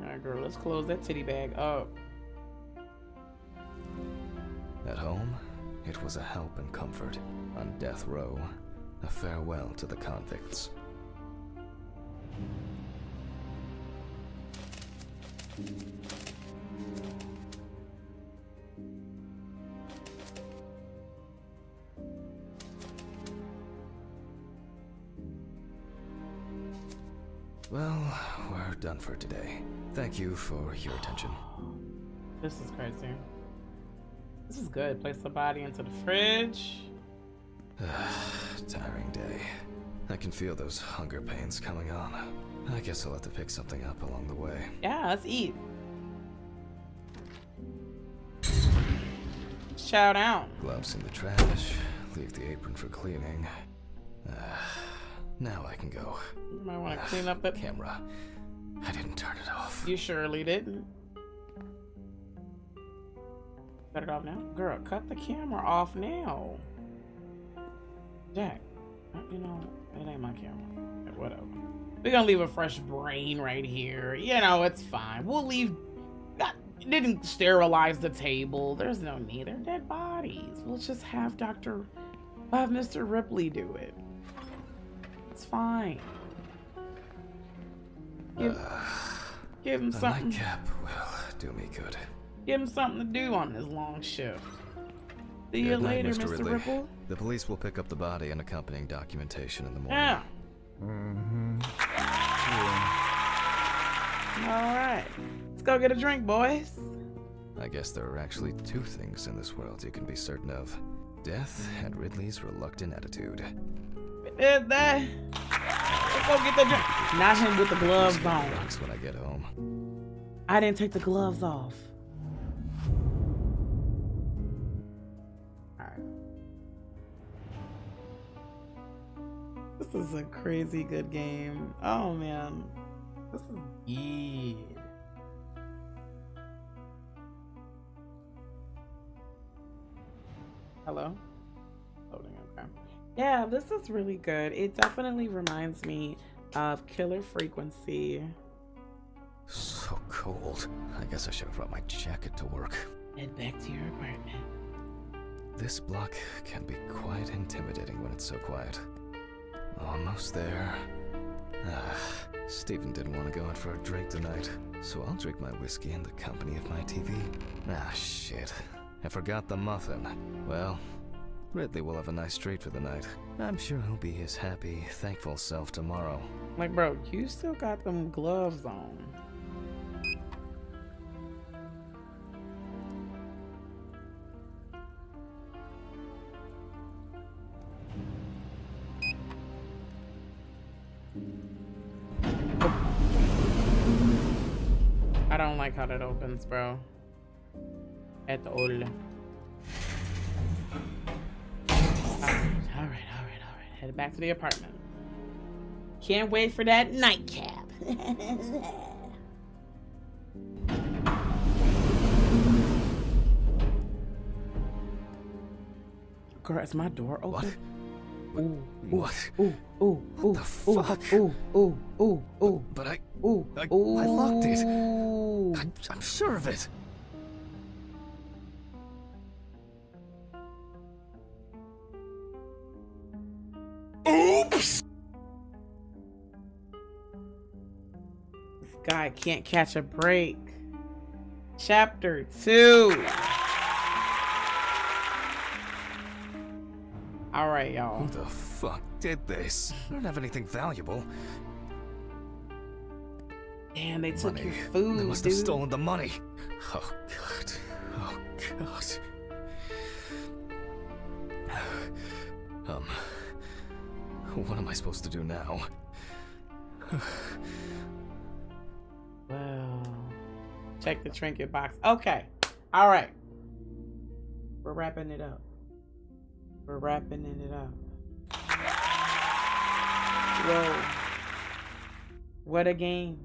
Alright, girl, let's close that titty bag up. At home, it was a help and comfort. On death row, a farewell to the convicts. Well, we're done for today. Thank you for your attention. This is crazy. This is good. Place the body into the fridge. Tiring day. I can feel those hunger pains coming on. I guess I'll have to pick something up along the way. Yeah, let's eat. Shout out. Gloves in the trash. Leave the apron for cleaning. Now I can go. You might want to clean up that Camera. I didn't turn it off. You surely didn't. Cut it off now? Girl, cut the camera off now. Jack, you know, it ain't my camera. Whatever. We're gonna leave a fresh brain right here. You know, it's fine. We'll leave. Didn't sterilize the table. There's no need. They're dead bodies. We'll just have Mr. Ripley do it. It's fine. Give him A something. nightcap will do me good. Give him something to do on this long shift. See you Good night, later, Mr. Mr. Ridley. Ripple. The police will pick up the body and accompanying documentation in the morning. Yeah. Mm-hmm. All right. Let's go get a drink, boys. I guess there are actually two things in this world you can be certain of. Death and Ridley's reluctant attitude. We did that. Let's go get the drink. Not him with the gloves on. Relax when I get home. I didn't take the gloves off. All right. This is a crazy good game. Oh man. This is good. Hello? Loading, okay. Yeah, this is really good. It definitely reminds me of Killer Frequency. So cold. I guess I should have brought my jacket to work. Head back to your apartment. This block can be quite intimidating when it's so quiet. Almost there. Stephen didn't want to go out for a drink tonight, so I'll drink my whiskey in the company of my TV. Shit. I forgot the muffin. Well, Ridley will have a nice treat for the night. I'm sure he'll be his happy, thankful self tomorrow. Like, bro, you still got them gloves on. I don't like how that opens, bro. at the old. All right. Headed back to the apartment. Can't wait for that nightcap. Girl, is my door open? What? What the fuck? But I locked it. I'm sure of it. Oops! This guy can't catch a break. Chapter 2. All right, y'all. Who the fuck did this? I don't have anything valuable. Damn, they took Money. your food, They must dude. have stolen the money. Oh god. Oh god. What am I supposed to do now? Well, check the trinket box. Okay. All right. We're wrapping it up. Whoa. What a game.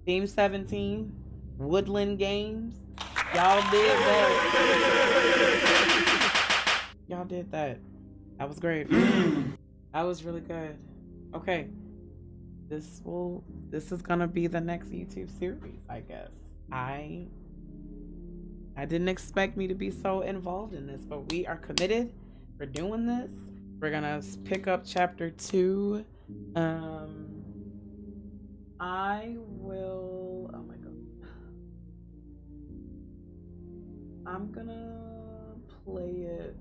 Team 17. Woodland Games. Y'all did that. Y'all did that. That was great. That was really good. Okay. This is gonna be the next YouTube series, I guess. I didn't expect me to be so involved in this, but we are committed. We're doing this. We're gonna pick up chapter 2. I will. Oh my god. I'm gonna play it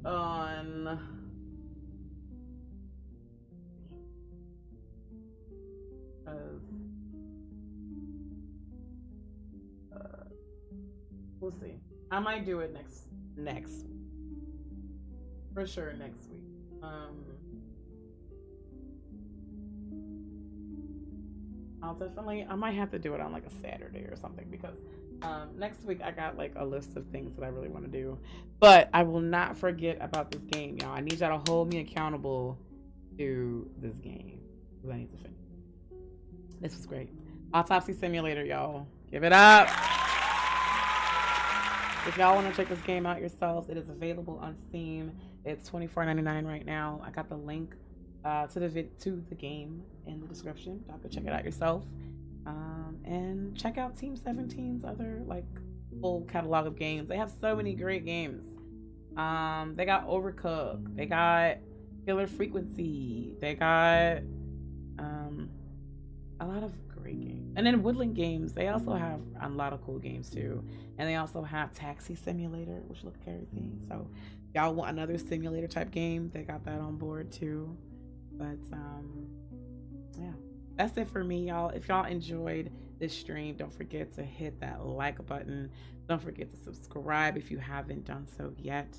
on. We'll see. I might do it next for sure next week. I might have to do it on like a Saturday or something because next week I got like a list of things that I really want to do. But I will not forget about this game, y'all. I need y'all to hold me accountable to this game because I need to finish. This was great. Autopsy Simulator, y'all. Give it up. If y'all want to check this game out yourselves, it is available on Steam. It's $24.99 right now. I got the link to the game in the description. Y'all can check it out yourself. And check out Team 17's other like full catalog of games. They have so many great games. They got Overcooked. They got Killer Frequency. They got a lot of great games. And then Woodland Games, they also have a lot of cool games too. And they also have Taxi Simulator, which looks everything. So y'all want another simulator type game, they got that on board too. But yeah, that's it for me, y'all. If y'all enjoyed this stream, don't forget to hit that like button. Don't forget to subscribe if you haven't done so yet.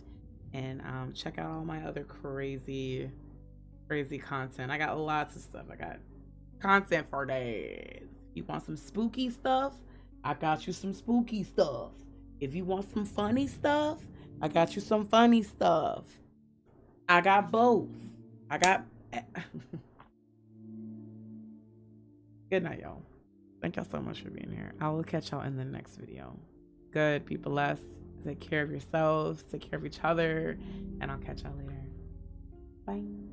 And check out all my other crazy content. I got lots of stuff. I got content for days. You want some spooky stuff? I got you some spooky stuff. If you want some funny stuff, I got you some funny stuff. I got both. I got good night, y'all. Thank y'all so much for being here. I will catch y'all in the next video. Good, be blessed. Take care of yourselves, take care of each other, and I'll catch y'all later. Bye.